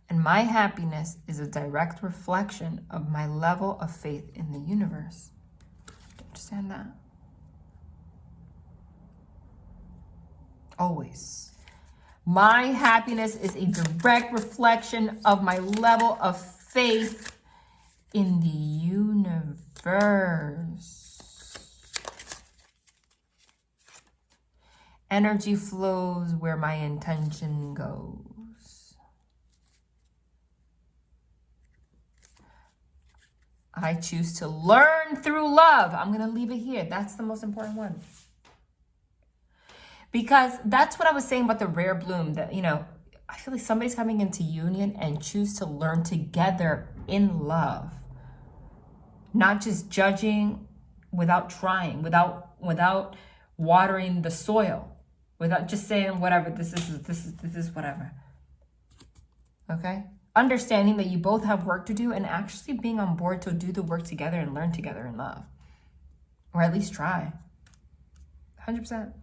And my happiness is a direct reflection of my level of faith in the universe. Understand that? Always. My happiness is a direct reflection of my level of faith in the universe. Energy flows where my intention goes. I choose to learn through love. I'm going to leave it here. That's the most important one. Because that's what I was saying about the rare bloom, that, you know, I feel like somebody's coming into union and choose to learn together in love. Not just judging without trying, without watering the soil, without just saying whatever, this is whatever. Okay? Understanding that you both have work to do and actually being on board to do the work together and learn together in love. Or at least try. 100%.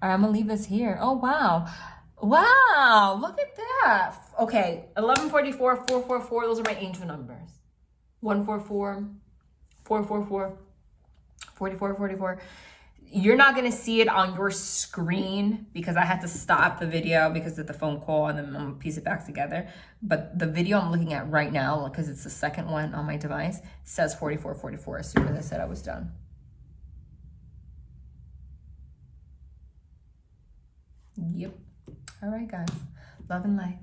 All right, I'm going to leave this here. Oh, wow. Wow, look at that. Okay, 1144, 444, those are my angel numbers. 144, 444, 44, 44. You're not going to see it on your screen because I had to stop the video because of the phone call and then I'm going to piece it back together. But the video I'm looking at right now, because it's the second one on my device, says 44, 44 as soon as I said I was done. Yep. All right, guys. Love and light.